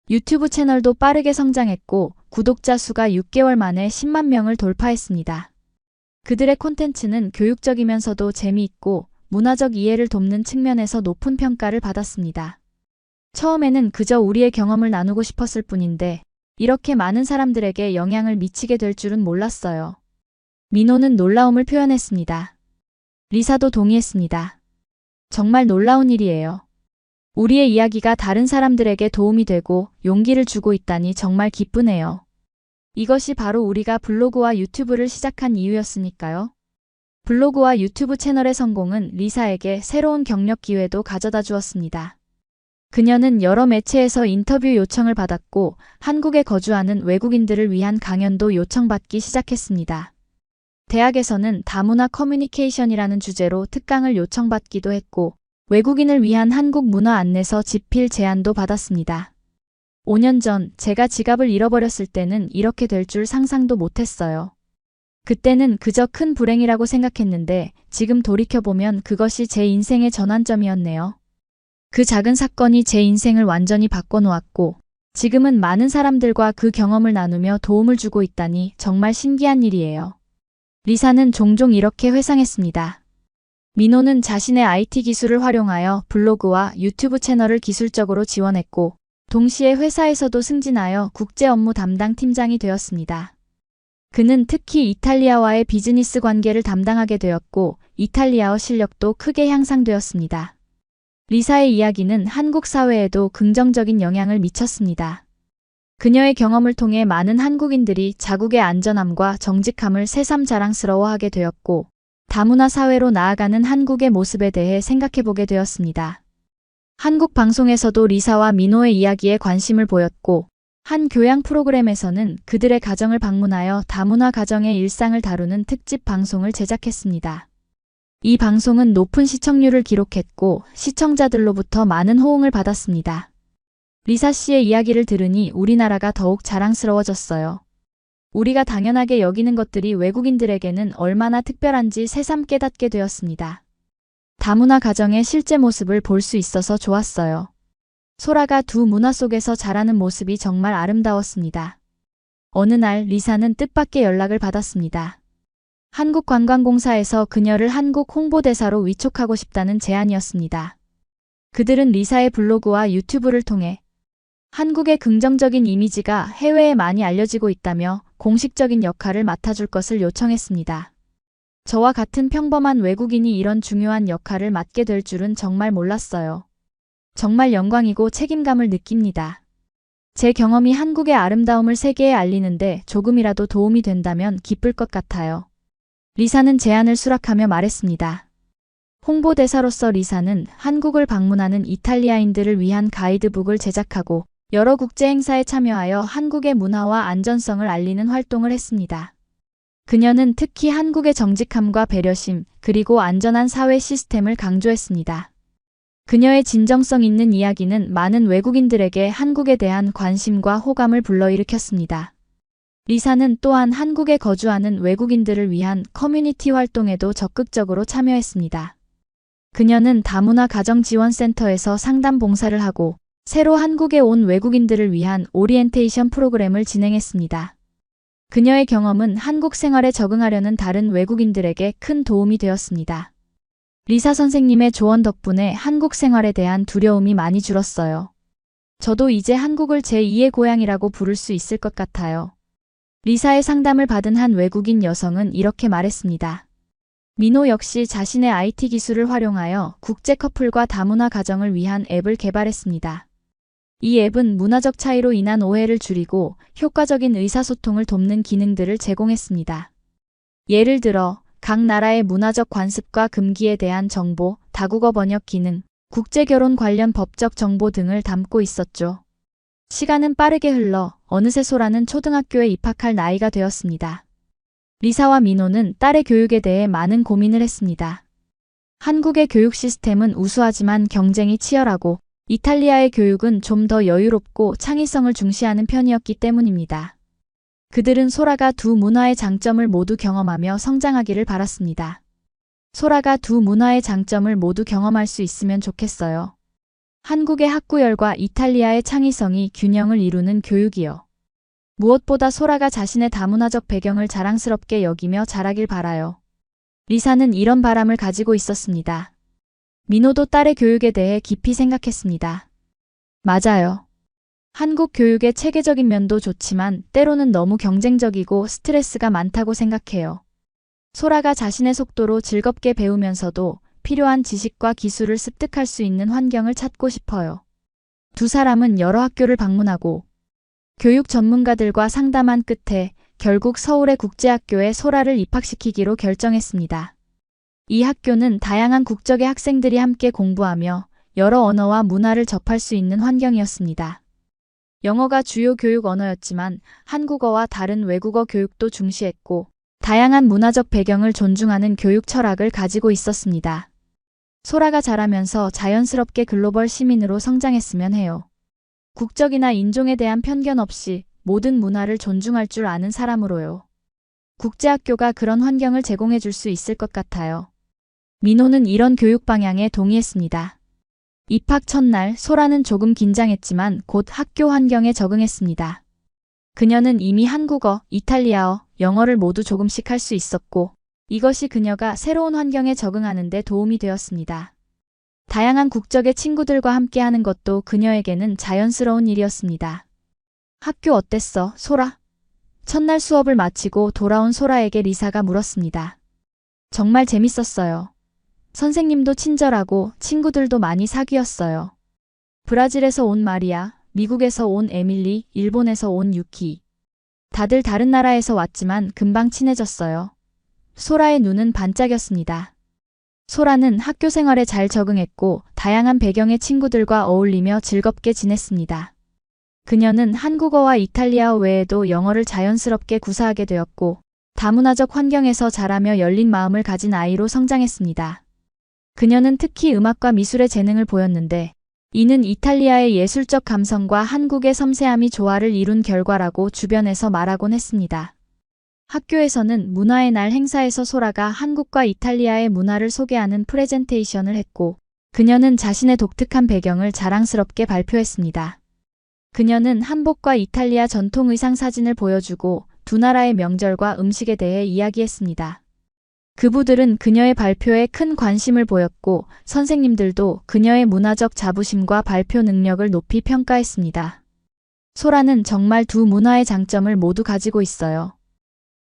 유튜브 채널도 빠르게 성장했고 구독자 수가 6개월 만에 10만 명을 돌파했습니다. 그들의 콘텐츠는 교육적이면서도 재미있고 문화적 이해를 돕는 측면에서 높은 평가를 받았습니다. 처음에는 그저 우리의 경험을 나누고 싶었을 뿐인데 이렇게 많은 사람들에게 영향을 미치게 될 줄은 몰랐어요. 민호는 놀라움을 표현했습니다. 리사도 동의했습니다. 정말 놀라운 일이에요. 우리의 이야기가 다른 사람들에게 도움이 되고 용기를 주고 있다니 정말 기쁘네요. 이것이 바로 우리가 블로그와 유튜브를 시작한 이유였으니까요. 블로그와 유튜브 채널의 성공은 리사에게 새로운 경력 기회도 가져다 주었습니다. 그녀는 여러 매체에서 인터뷰 요청을 받았고 한국에 거주하는 외국인들을 위한 강연도 요청받기 시작했습니다. 대학에서는 다문화 커뮤니케이션이라는 주제로 특강을 요청받기도 했고 외국인을 위한 한국 문화 안내서 집필 제안도 받았습니다. 5년 전 제가 지갑을 잃어버렸을 때는 이렇게 될 줄 상상도 못했어요. 그때는 그저 큰 불행이라고 생각했는데 지금 돌이켜보면 그것이 제 인생의 전환점이었네요. 그 작은 사건이 제 인생을 완전히 바꿔놓았고 지금은 많은 사람들과 그 경험을 나누며 도움을 주고 있다니 정말 신기한 일이에요. 리사는 종종 이렇게 회상했습니다. 민호는 자신의 IT 기술을 활용하여 블로그와 유튜브 채널을 기술적으로 지원했고 동시에 회사에서도 승진하여 국제 업무 담당 팀장이 되었습니다. 그는 특히 이탈리아와의 비즈니스 관계를 담당하게 되었고 이탈리아어 실력도 크게 향상되었습니다. 리사의 이야기는 한국 사회에도 긍정적인 영향을 미쳤습니다. 그녀의 경험을 통해 많은 한국인들이 자국의 안전함과 정직함을 새삼 자랑스러워하게 되었고 다문화 사회로 나아가는 한국의 모습에 대해 생각해보게 되었습니다. 한국 방송에서도 리사와 민호의 이야기에 관심을 보였고 한 교양 프로그램에서는 그들의 가정을 방문하여 다문화 가정의 일상을 다루는 특집 방송을 제작했습니다. 이 방송은 높은 시청률을 기록했고 시청자들로부터 많은 호응을 받았습니다. 리사 씨의 이야기를 들으니 우리나라가 더욱 자랑스러워졌어요. 우리가 당연하게 여기는 것들이 외국인들에게는 얼마나 특별한지 새삼 깨닫게 되었습니다. 다문화 가정의 실제 모습을 볼 수 있어서 좋았어요. 소라가 두 문화 속에서 자라는 모습이 정말 아름다웠습니다. 어느 날 리사는 뜻밖의 연락을 받았습니다. 한국관광공사에서 그녀를 한국 홍보대사로 위촉하고 싶다는 제안이었습니다. 그들은 리사의 블로그와 유튜브를 통해 한국의 긍정적인 이미지가 해외에 많이 알려지고 있다며 공식적인 역할을 맡아줄 것을 요청했습니다. 저와 같은 평범한 외국인이 이런 중요한 역할을 맡게 될 줄은 정말 몰랐어요. 정말 영광이고 책임감을 느낍니다. 제 경험이 한국의 아름다움을 세계에 알리는데 조금이라도 도움이 된다면 기쁠 것 같아요. 리사는 제안을 수락하며 말했습니다. 홍보대사로서 리사는 한국을 방문하는 이탈리아인들을 위한 가이드북을 제작하고 여러 국제 행사에 참여하여 한국의 문화와 안전성을 알리는 활동을 했습니다. 그녀는 특히 한국의 정직함과 배려심, 그리고 안전한 사회 시스템을 강조했습니다. 그녀의 진정성 있는 이야기는 많은 외국인들에게 한국에 대한 관심과 호감을 불러일으켰습니다. 리사는 또한 한국에 거주하는 외국인들을 위한 커뮤니티 활동에도 적극적으로 참여했습니다. 그녀는 다문화 가정지원센터에서 상담 봉사를 하고 새로 한국에 온 외국인들을 위한 오리엔테이션 프로그램을 진행했습니다. 그녀의 경험은 한국 생활에 적응하려는 다른 외국인들에게 큰 도움이 되었습니다. 리사 선생님의 조언 덕분에 한국 생활에 대한 두려움이 많이 줄었어요. 저도 이제 한국을 제2의 고향이라고 부를 수 있을 것 같아요. 리사의 상담을 받은 한 외국인 여성은 이렇게 말했습니다. 민호 역시 자신의 IT 기술을 활용하여 국제 커플과 다문화 가정을 위한 앱을 개발했습니다. 이 앱은 문화적 차이로 인한 오해를 줄이고 효과적인 의사소통을 돕는 기능들을 제공했습니다. 예를 들어 각 나라의 문화적 관습과 금기에 대한 정보, 다국어 번역 기능, 국제결혼 관련 법적 정보 등을 담고 있었죠. 시간은 빠르게 흘러 어느새 소라는 초등학교에 입학할 나이가 되었습니다. 리사와 민호는 딸의 교육에 대해 많은 고민을 했습니다. 한국의 교육 시스템은 우수하지만 경쟁이 치열하고 이탈리아의 교육은 좀 더 여유롭고 창의성을 중시하는 편이었기 때문입니다. 그들은 소라가 두 문화의 장점을 모두 경험하며 성장하기를 바랐습니다. 소라가 두 문화의 장점을 모두 경험할 수 있으면 좋겠어요. 한국의 학구열과 이탈리아의 창의성이 균형을 이루는 교육이요. 무엇보다 소라가 자신의 다문화적 배경을 자랑스럽게 여기며 자라길 바라요. 리사는 이런 바람을 가지고 있었습니다. 민호도 딸의 교육에 대해 깊이 생각했습니다. 맞아요. 한국 교육의 체계적인 면도 좋지만 때로는 너무 경쟁적이고 스트레스가 많다고 생각해요. 소라가 자신의 속도로 즐겁게 배우면서도 필요한 지식과 기술을 습득할 수 있는 환경을 찾고 싶어요. 두 사람은 여러 학교를 방문하고 교육 전문가들과 상담한 끝에 결국 서울의 국제학교에 소라를 입학시키기로 결정했습니다. 이 학교는 다양한 국적의 학생들이 함께 공부하며 여러 언어와 문화를 접할 수 있는 환경이었습니다. 영어가 주요 교육 언어였지만 한국어와 다른 외국어 교육도 중시했고 다양한 문화적 배경을 존중하는 교육 철학을 가지고 있었습니다. 소라가 자라면서 자연스럽게 글로벌 시민으로 성장했으면 해요. 국적이나 인종에 대한 편견 없이 모든 문화를 존중할 줄 아는 사람으로요. 국제학교가 그런 환경을 제공해 줄 수 있을 것 같아요. 민호는 이런 교육 방향에 동의했습니다. 입학 첫날 소라는 조금 긴장했지만 곧 학교 환경에 적응했습니다. 그녀는 이미 한국어, 이탈리아어, 영어를 모두 조금씩 할 수 있었고 이것이 그녀가 새로운 환경에 적응하는 데 도움이 되었습니다. 다양한 국적의 친구들과 함께하는 것도 그녀에게는 자연스러운 일이었습니다. 학교 어땠어, 소라? 첫날 수업을 마치고 돌아온 소라에게 리사가 물었습니다. 정말 재밌었어요. 선생님도 친절하고 친구들도 많이 사귀었어요. 브라질에서 온 마리아, 미국에서 온 에밀리, 일본에서 온 유키. 다들 다른 나라에서 왔지만 금방 친해졌어요. 소라의 눈은 반짝였습니다. 소라는 학교 생활에 잘 적응했고 다양한 배경의 친구들과 어울리며 즐겁게 지냈습니다. 그녀는 한국어와 이탈리아어 외에도 영어를 자연스럽게 구사하게 되었고 다문화적 환경에서 자라며 열린 마음을 가진 아이로 성장했습니다. 그녀는 특히 음악과 미술의 재능을 보였는데 이는 이탈리아의 예술적 감성과 한국의 섬세함이 조화를 이룬 결과라고 주변에서 말하곤 했습니다. 학교에서는 문화의 날 행사에서 소라가 한국과 이탈리아의 문화를 소개하는 프레젠테이션을 했고 그녀는 자신의 독특한 배경을 자랑스럽게 발표했습니다. 그녀는 한복과 이탈리아 전통 의상 사진을 보여주고 두 나라의 명절과 음식에 대해 이야기했습니다. 그부들은 그녀의 발표에 큰 관심을 보였고 선생님들도 그녀의 문화적 자부심과 발표 능력을 높이 평가했습니다. 소라는 정말 두 문화의 장점을 모두 가지고 있어요.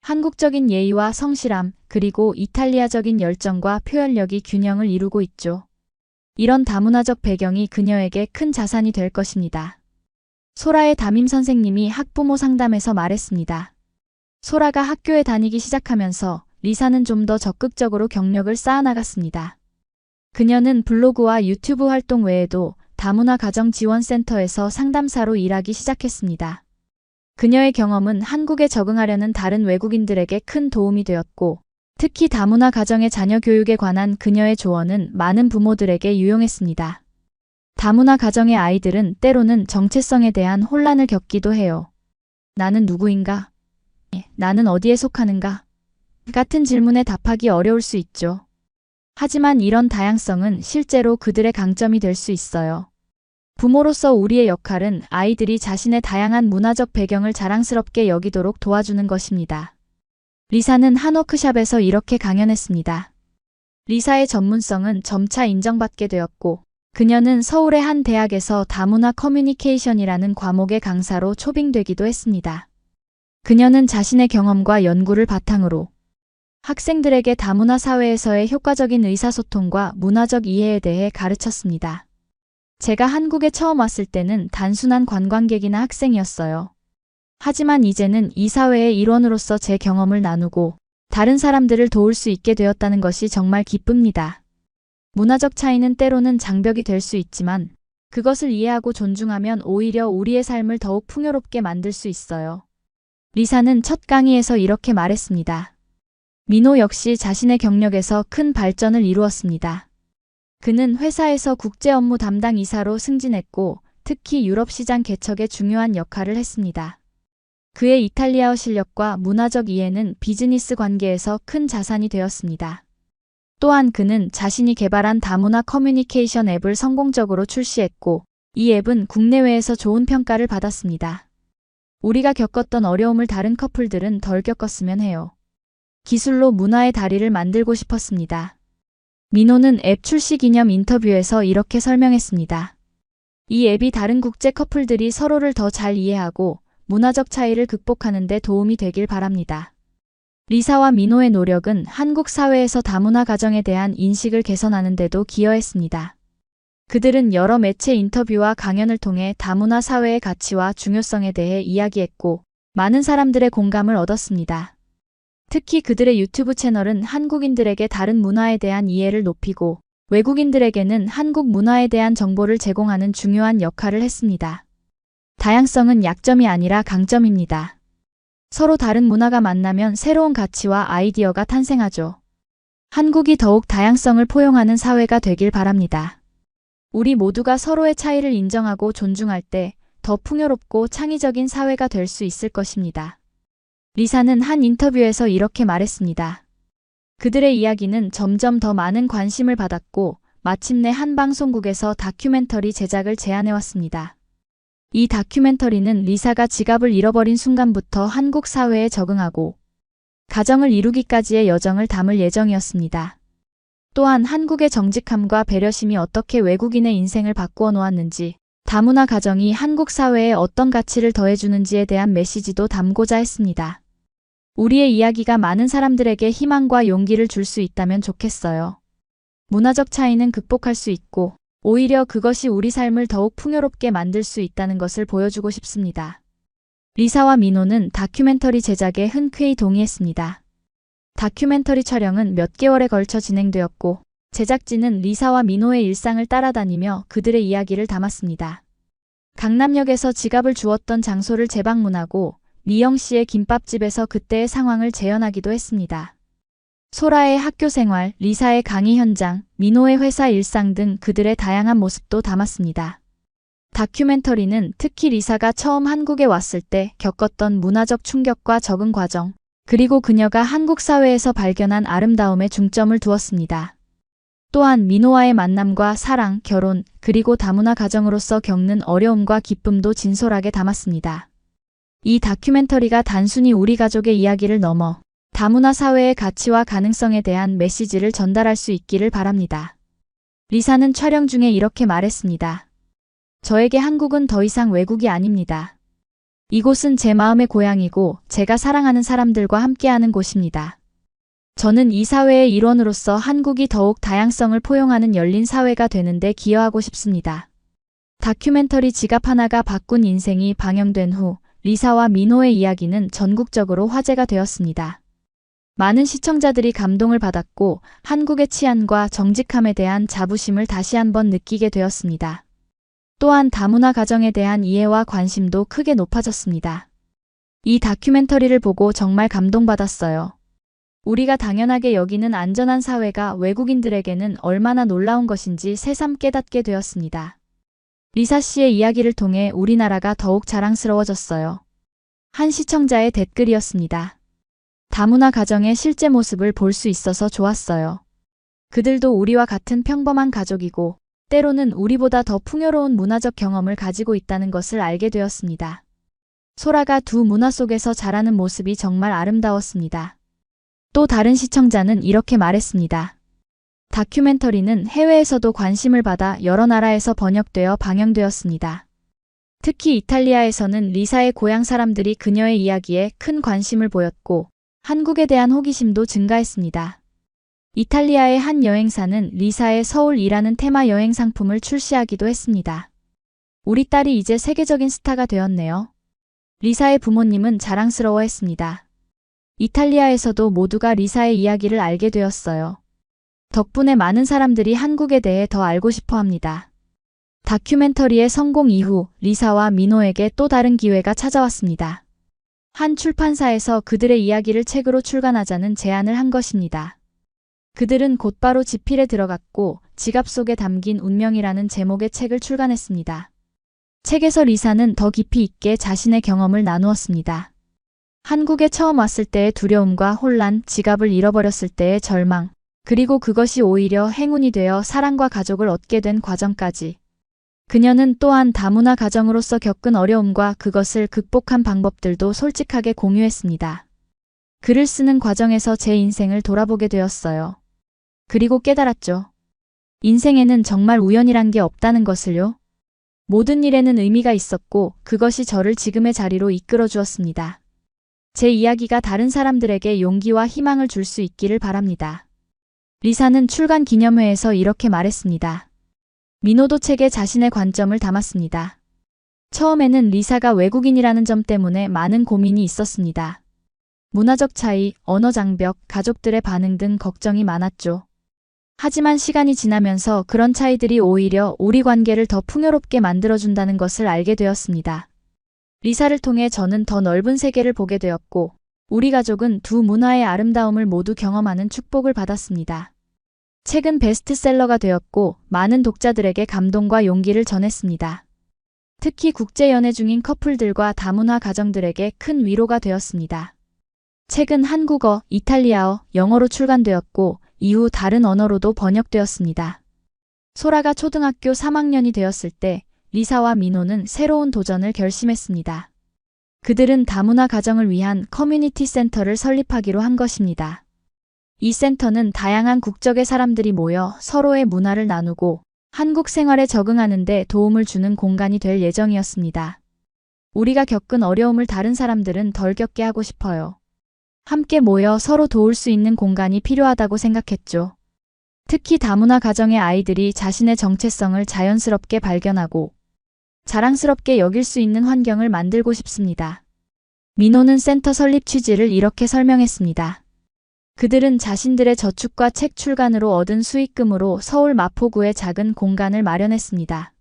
한국적인 예의와 성실함, 그리고 이탈리아적인 열정과 표현력이 균형을 이루고 있죠. 이런 다문화적 배경이 그녀에게 큰 자산이 될 것입니다. 소라의 담임 선생님이 학부모 상담에서 말했습니다. 소라가 학교에 다니기 시작하면서 리사는 좀 더 적극적으로 경력을 쌓아나갔습니다. 그녀는 블로그와 유튜브 활동 외에도 다문화 가정지원센터에서 상담사로 일하기 시작했습니다. 그녀의 경험은 한국에 적응하려는 다른 외국인들에게 큰 도움이 되었고 특히 다문화 가정의 자녀 교육에 관한 그녀의 조언은 많은 부모들에게 유용했습니다. 다문화 가정의 아이들은 때로는 정체성에 대한 혼란을 겪기도 해요. 나는 누구인가? 나는 어디에 속하는가? 같은 질문에 답하기 어려울 수 있죠. 하지만 이런 다양성은 실제로 그들의 강점이 될 수 있어요. 부모로서 우리의 역할은 아이들이 자신의 다양한 문화적 배경을 자랑스럽게 여기도록 도와주는 것입니다. 리사는 한 워크숍에서 이렇게 강연했습니다. 리사의 전문성은 점차 인정받게 되었고 그녀는 서울의 한 대학에서 다문화 커뮤니케이션이라는 과목의 강사로 초빙되기도 했습니다. 그녀는 자신의 경험과 연구를 바탕으로 학생들에게 다문화 사회에서의 효과적인 의사소통과 문화적 이해에 대해 가르쳤습니다. 제가 한국에 처음 왔을 때는 단순한 관광객이나 학생이었어요. 하지만 이제는 이 사회의 일원으로서 제 경험을 나누고 다른 사람들을 도울 수 있게 되었다는 것이 정말 기쁩니다. 문화적 차이는 때로는 장벽이 될 수 있지만 그것을 이해하고 존중하면 오히려 우리의 삶을 더욱 풍요롭게 만들 수 있어요. 리사는 첫 강의에서 이렇게 말했습니다. 민호 역시 자신의 경력에서 큰 발전을 이루었습니다. 그는 회사에서 국제 업무 담당 이사로 승진했고 특히 유럽 시장 개척에 중요한 역할을 했습니다. 그의 이탈리아어 실력과 문화적 이해는 비즈니스 관계에서 큰 자산이 되었습니다. 또한 그는 자신이 개발한 다문화 커뮤니케이션 앱을 성공적으로 출시했고 이 앱은 국내외에서 좋은 평가를 받았습니다. 우리가 겪었던 어려움을 다른 커플들은 덜 겪었으면 해요. 기술로 문화의 다리를 만들고 싶었습니다. 민호는 앱 출시 기념 인터뷰에서 이렇게 설명했습니다. 이 앱이 다른 국제 커플들이 서로를 더 잘 이해하고 문화적 차이를 극복하는 데 도움이 되길 바랍니다. 리사와 민호의 노력은 한국 사회에서 다문화 가정에 대한 인식을 개선하는 데도 기여했습니다. 그들은 여러 매체 인터뷰와 강연을 통해 다문화 사회의 가치와 중요성에 대해 이야기했고 많은 사람들의 공감을 얻었습니다. 특히 그들의 유튜브 채널은 한국인들에게 다른 문화에 대한 이해를 높이고 외국인들에게는 한국 문화에 대한 정보를 제공하는 중요한 역할을 했습니다. 다양성은 약점이 아니라 강점입니다. 서로 다른 문화가 만나면 새로운 가치와 아이디어가 탄생하죠. 한국이 더욱 다양성을 포용하는 사회가 되길 바랍니다. 우리 모두가 서로의 차이를 인정하고 존중할 때 더 풍요롭고 창의적인 사회가 될 수 있을 것입니다. 리사는 한 인터뷰에서 이렇게 말했습니다. 그들의 이야기는 점점 더 많은 관심을 받았고 마침내 한 방송국에서 다큐멘터리 제작을 제안해왔습니다. 이 다큐멘터리는 리사가 지갑을 잃어버린 순간부터 한국 사회에 적응하고 가정을 이루기까지의 여정을 담을 예정이었습니다. 또한 한국의 정직함과 배려심이 어떻게 외국인의 인생을 바꾸어 놓았는지, 다문화 가정이 한국 사회에 어떤 가치를 더해주는지에 대한 메시지도 담고자 했습니다. 우리의 이야기가 많은 사람들에게 희망과 용기를 줄 수 있다면 좋겠어요. 문화적 차이는 극복할 수 있고 오히려 그것이 우리 삶을 더욱 풍요롭게 만들 수 있다는 것을 보여주고 싶습니다. 리사와 민호는 다큐멘터리 제작에 흔쾌히 동의했습니다. 다큐멘터리 촬영은 몇 개월에 걸쳐 진행되었고 제작진은 리사와 민호의 일상을 따라다니며 그들의 이야기를 담았습니다. 강남역에서 지갑을 주웠던 장소를 재방문하고 미영 씨의 김밥집에서 그때의 상황을 재현하기도 했습니다. 소라의 학교 생활, 리사의 강의 현장, 민호의 회사 일상 등 그들의 다양한 모습도 담았습니다. 다큐멘터리는 특히 리사가 처음 한국에 왔을 때 겪었던 문화적 충격과 적응 과정, 그리고 그녀가 한국 사회에서 발견한 아름다움에 중점을 두었습니다. 또한 민호와의 만남과 사랑, 결혼, 그리고 다문화 가정으로서 겪는 어려움과 기쁨도 진솔하게 담았습니다. 이 다큐멘터리가 단순히 우리 가족의 이야기를 넘어 다문화 사회의 가치와 가능성에 대한 메시지를 전달할 수 있기를 바랍니다. 리사는 촬영 중에 이렇게 말했습니다. 저에게 한국은 더 이상 외국이 아닙니다. 이곳은 제 마음의 고향이고 제가 사랑하는 사람들과 함께하는 곳입니다. 저는 이 사회의 일원으로서 한국이 더욱 다양성을 포용하는 열린 사회가 되는데 기여하고 싶습니다. 다큐멘터리 지갑 하나가 바꾼 인생이 방영된 후 리사와 민호의 이야기는 전국적으로 화제가 되었습니다. 많은 시청자들이 감동을 받았고 한국의 치안과 정직함에 대한 자부심을 다시 한번 느끼게 되었습니다. 또한 다문화 가정에 대한 이해와 관심도 크게 높아졌습니다. 이 다큐멘터리를 보고 정말 감동받았어요. 우리가 당연하게 여기는 안전한 사회가 외국인들에게는 얼마나 놀라운 것인지 새삼 깨닫게 되었습니다. 리사 씨의 이야기를 통해 우리나라가 더욱 자랑스러워졌어요. 한 시청자의 댓글이었습니다. 다문화 가정의 실제 모습을 볼 수 있어서 좋았어요. 그들도 우리와 같은 평범한 가족이고 때로는 우리보다 더 풍요로운 문화적 경험을 가지고 있다는 것을 알게 되었습니다. 소라가 두 문화 속에서 자라는 모습이 정말 아름다웠습니다. 또 다른 시청자는 이렇게 말했습니다. 다큐멘터리는 해외에서도 관심을 받아 여러 나라에서 번역되어 방영되었습니다. 특히 이탈리아에서는 리사의 고향 사람들이 그녀의 이야기에 큰 관심을 보였고 한국에 대한 호기심도 증가했습니다. 이탈리아의 한 여행사는 리사의 서울이라는 테마 여행 상품을 출시하기도 했습니다. 우리 딸이 이제 세계적인 스타가 되었네요. 리사의 부모님은 자랑스러워했습니다. 이탈리아에서도 모두가 리사의 이야기를 알게 되었어요. 덕분에 많은 사람들이 한국에 대해 더 알고 싶어 합니다. 다큐멘터리의 성공 이후 리사와 민호에게 또 다른 기회가 찾아왔습니다. 한 출판사에서 그들의 이야기를 책으로 출간하자는 제안을 한 것입니다. 그들은 곧바로 집필에 들어갔고 지갑 속에 담긴 운명이라는 제목의 책을 출간했습니다. 책에서 리사는 더 깊이 있게 자신의 경험을 나누었습니다. 한국에 처음 왔을 때의 두려움과 혼란, 지갑을 잃어버렸을 때의 절망, 그리고 그것이 오히려 행운이 되어 사랑과 가족을 얻게 된 과정까지. 그녀는 또한 다문화 가정으로서 겪은 어려움과 그것을 극복한 방법들도 솔직하게 공유했습니다. 글을 쓰는 과정에서 제 인생을 돌아보게 되었어요. 그리고 깨달았죠. 인생에는 정말 우연이란 게 없다는 것을요. 모든 일에는 의미가 있었고 그것이 저를 지금의 자리로 이끌어 주었습니다. 제 이야기가 다른 사람들에게 용기와 희망을 줄 수 있기를 바랍니다. 리사는 출간 기념회에서 이렇게 말했습니다. 민호도 책에 자신의 관점을 담았습니다. 처음에는 리사가 외국인이라는 점 때문에 많은 고민이 있었습니다. 문화적 차이, 언어 장벽, 가족들의 반응 등 걱정이 많았죠. 하지만 시간이 지나면서 그런 차이들이 오히려 우리 관계를 더 풍요롭게 만들어준다는 것을 알게 되었습니다. 리사를 통해 저는 더 넓은 세계를 보게 되었고, 우리 가족은 두 문화의 아름다움을 모두 경험하는 축복을 받았습니다. 책은 베스트셀러가 되었고, 많은 독자들에게 감동과 용기를 전했습니다. 특히 국제 연애 중인 커플들과 다문화 가정들에게 큰 위로가 되었습니다. 책은 한국어, 이탈리아어, 영어로 출간되었고, 이후 다른 언어로도 번역되었습니다. 소라가 초등학교 3학년이 되었을 때 리사와 민호는 새로운 도전을 결심했습니다. 그들은 다문화 가정을 위한 커뮤니티 센터를 설립하기로 한 것입니다. 이 센터는 다양한 국적의 사람들이 모여 서로의 문화를 나누고 한국 생활에 적응하는 데 도움을 주는 공간이 될 예정이었습니다. 우리가 겪은 어려움을 다른 사람들은 덜 겪게 하고 싶어요. 함께 모여 서로 도울 수 있는 공간이 필요하다고 생각했죠. 특히 다문화 가정의 아이들이 자신의 정체성을 자연스럽게 발견하고 자랑스럽게 여길 수 있는 환경을 만들고 싶습니다. 민호는 센터 설립 취지를 이렇게 설명했습니다. 그들은 자신들의 저축과 책 출간으로 얻은 수익금으로 서울 마포구에 작은 공간을 마련했습니다.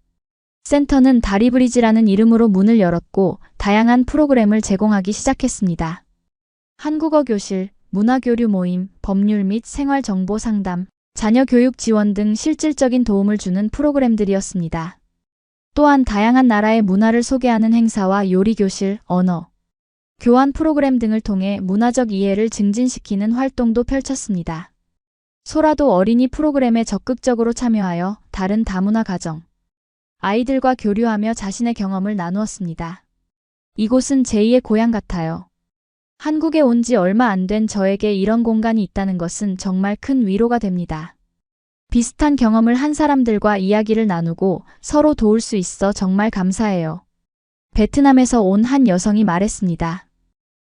센터는 다리브리지라는 이름으로 문을 열었고 다양한 프로그램을 제공하기 시작했습니다. 한국어 교실, 문화교류 모임, 법률 및 생활정보 상담, 자녀 교육 지원 등 실질적인 도움을 주는 프로그램들이었습니다. 또한 다양한 나라의 문화를 소개하는 행사와 요리교실, 언어, 교환 프로그램 등을 통해 문화적 이해를 증진시키는 활동도 펼쳤습니다. 소라도 어린이 프로그램에 적극적으로 참여하여 다른 다문화 가정, 아이들과 교류하며 자신의 경험을 나누었습니다. 이곳은 제2의 고향 같아요. 한국에 온 지 얼마 안 된 저에게 이런 공간이 있다는 것은 정말 큰 위로가 됩니다. 비슷한 경험을 한 사람들과 이야기를 나누고 서로 도울 수 있어 정말 감사해요. 베트남에서 온 한 여성이 말했습니다.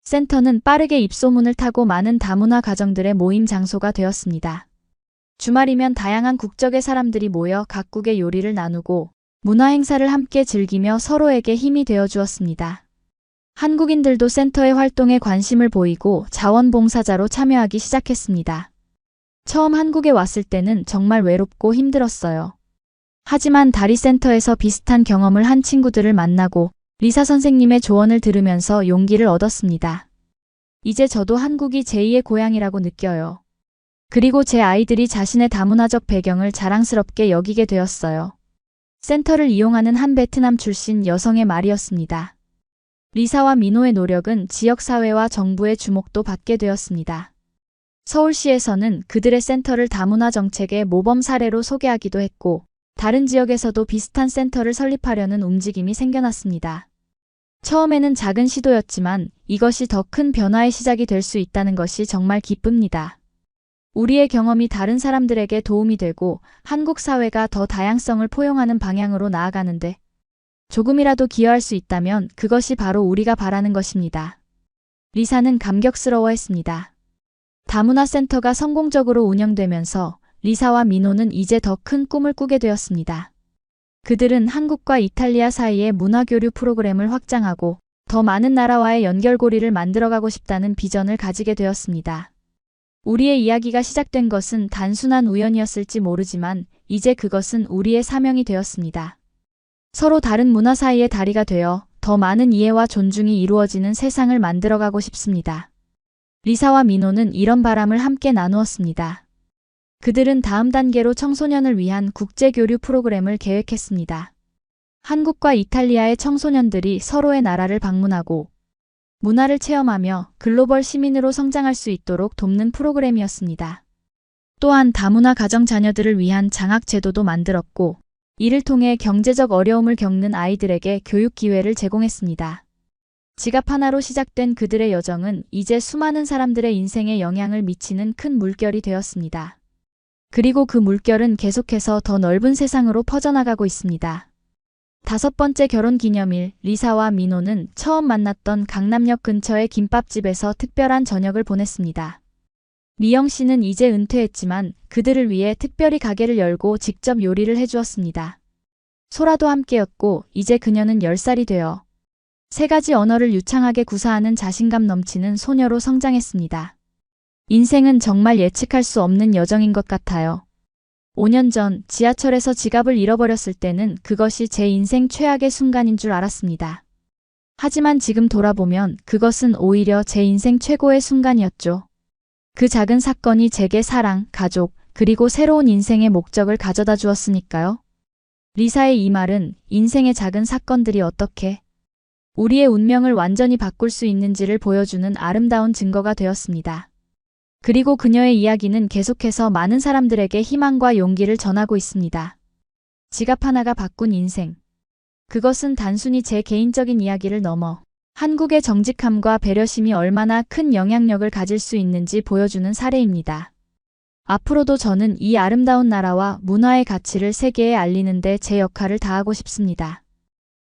센터는 빠르게 입소문을 타고 많은 다문화 가정들의 모임 장소가 되었습니다. 주말이면 다양한 국적의 사람들이 모여 각국의 요리를 나누고 문화 행사를 함께 즐기며 서로에게 힘이 되어 주었습니다. 한국인들도 센터의 활동에 관심을 보이고 자원봉사자로 참여하기 시작했습니다. 처음 한국에 왔을 때는 정말 외롭고 힘들었어요. 하지만 다리센터에서 비슷한 경험을 한 친구들을 만나고 리사 선생님의 조언을 들으면서 용기를 얻었습니다. 이제 저도 한국이 제2의 고향이라고 느껴요. 그리고 제 아이들이 자신의 다문화적 배경을 자랑스럽게 여기게 되었어요. 센터를 이용하는 한 베트남 출신 여성의 말이었습니다. 리사와 민호의 노력은 지역사회와 정부의 주목도 받게 되었습니다. 서울시에서는 그들의 센터를 다문화 정책의 모범 사례로 소개하기도 했고, 다른 지역에서도 비슷한 센터를 설립하려는 움직임이 생겨났습니다. 처음에는 작은 시도였지만 이것이 더 큰 변화의 시작이 될 수 있다는 것이 정말 기쁩니다. 우리의 경험이 다른 사람들에게 도움이 되고 한국 사회가 더 다양성을 포용하는 방향으로 나아가는데 조금이라도 기여할 수 있다면 그것이 바로 우리가 바라는 것입니다. 리사는 감격스러워했습니다. 다문화 센터가 성공적으로 운영되면서 리사와 민호는 이제 더 큰 꿈을 꾸게 되었습니다. 그들은 한국과 이탈리아 사이의 문화교류 프로그램을 확장하고 더 많은 나라와의 연결고리를 만들어가고 싶다는 비전을 가지게 되었습니다. 우리의 이야기가 시작된 것은 단순한 우연이었을지 모르지만 이제 그것은 우리의 사명이 되었습니다. 서로 다른 문화 사이의 다리가 되어 더 많은 이해와 존중이 이루어지는 세상을 만들어가고 싶습니다. 리사와 민호는 이런 바람을 함께 나누었습니다. 그들은 다음 단계로 청소년을 위한 국제교류 프로그램을 계획했습니다. 한국과 이탈리아의 청소년들이 서로의 나라를 방문하고 문화를 체험하며 글로벌 시민으로 성장할 수 있도록 돕는 프로그램이었습니다. 또한 다문화 가정 자녀들을 위한 장학 제도도 만들었고 이를 통해 경제적 어려움을 겪는 아이들에게 교육 기회를 제공했습니다. 지갑 하나로 시작된 그들의 여정은 이제 수많은 사람들의 인생에 영향을 미치는 큰 물결이 되었습니다. 그리고 그 물결은 계속해서 더 넓은 세상으로 퍼져나가고 있습니다. 5번째 결혼기념일, 리사와 민호는 처음 만났던 강남역 근처의 김밥집에서 특별한 저녁을 보냈습니다. 미영 씨는 이제 은퇴했지만 그들을 위해 특별히 가게를 열고 직접 요리를 해주었습니다. 소라도 함께였고 이제 그녀는 10살이 되어 세 가지 언어를 유창하게 구사하는 자신감 넘치는 소녀로 성장했습니다. 인생은 정말 예측할 수 없는 여정인 것 같아요. 5년 전 지하철에서 지갑을 잃어버렸을 때는 그것이 제 인생 최악의 순간인 줄 알았습니다. 하지만 지금 돌아보면 그것은 오히려 제 인생 최고의 순간이었죠. 그 작은 사건이 제게 사랑, 가족, 그리고 새로운 인생의 목적을 가져다 주었으니까요. 리사의 이 말은 인생의 작은 사건들이 어떻게 우리의 운명을 완전히 바꿀 수 있는지를 보여주는 아름다운 증거가 되었습니다. 그리고 그녀의 이야기는 계속해서 많은 사람들에게 희망과 용기를 전하고 있습니다. 지갑 하나가 바꾼 인생. 그것은 단순히 제 개인적인 이야기를 넘어 한국의 정직함과 배려심이 얼마나 큰 영향력을 가질 수 있는지 보여주는 사례입니다. 앞으로도 저는 이 아름다운 나라와 문화의 가치를 세계에 알리는 데 제 역할을 다하고 싶습니다.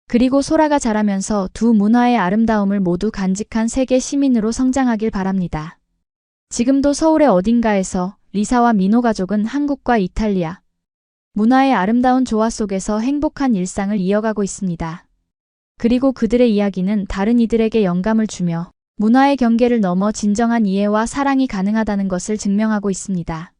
그리고 소라가 자라면서 두 문화의 아름다움을 모두 간직한 세계 시민으로 성장하길 바랍니다. 지금도 서울의 어딘가에서 리사와 민호 가족은 한국과 이탈리아 문화의 아름다운 조화 속에서 행복한 일상을 이어가고 있습니다. 그리고 그들의 이야기는 다른 이들에게 영감을 주며 문화의 경계를 넘어 진정한 이해와 사랑이 가능하다는 것을 증명하고 있습니다.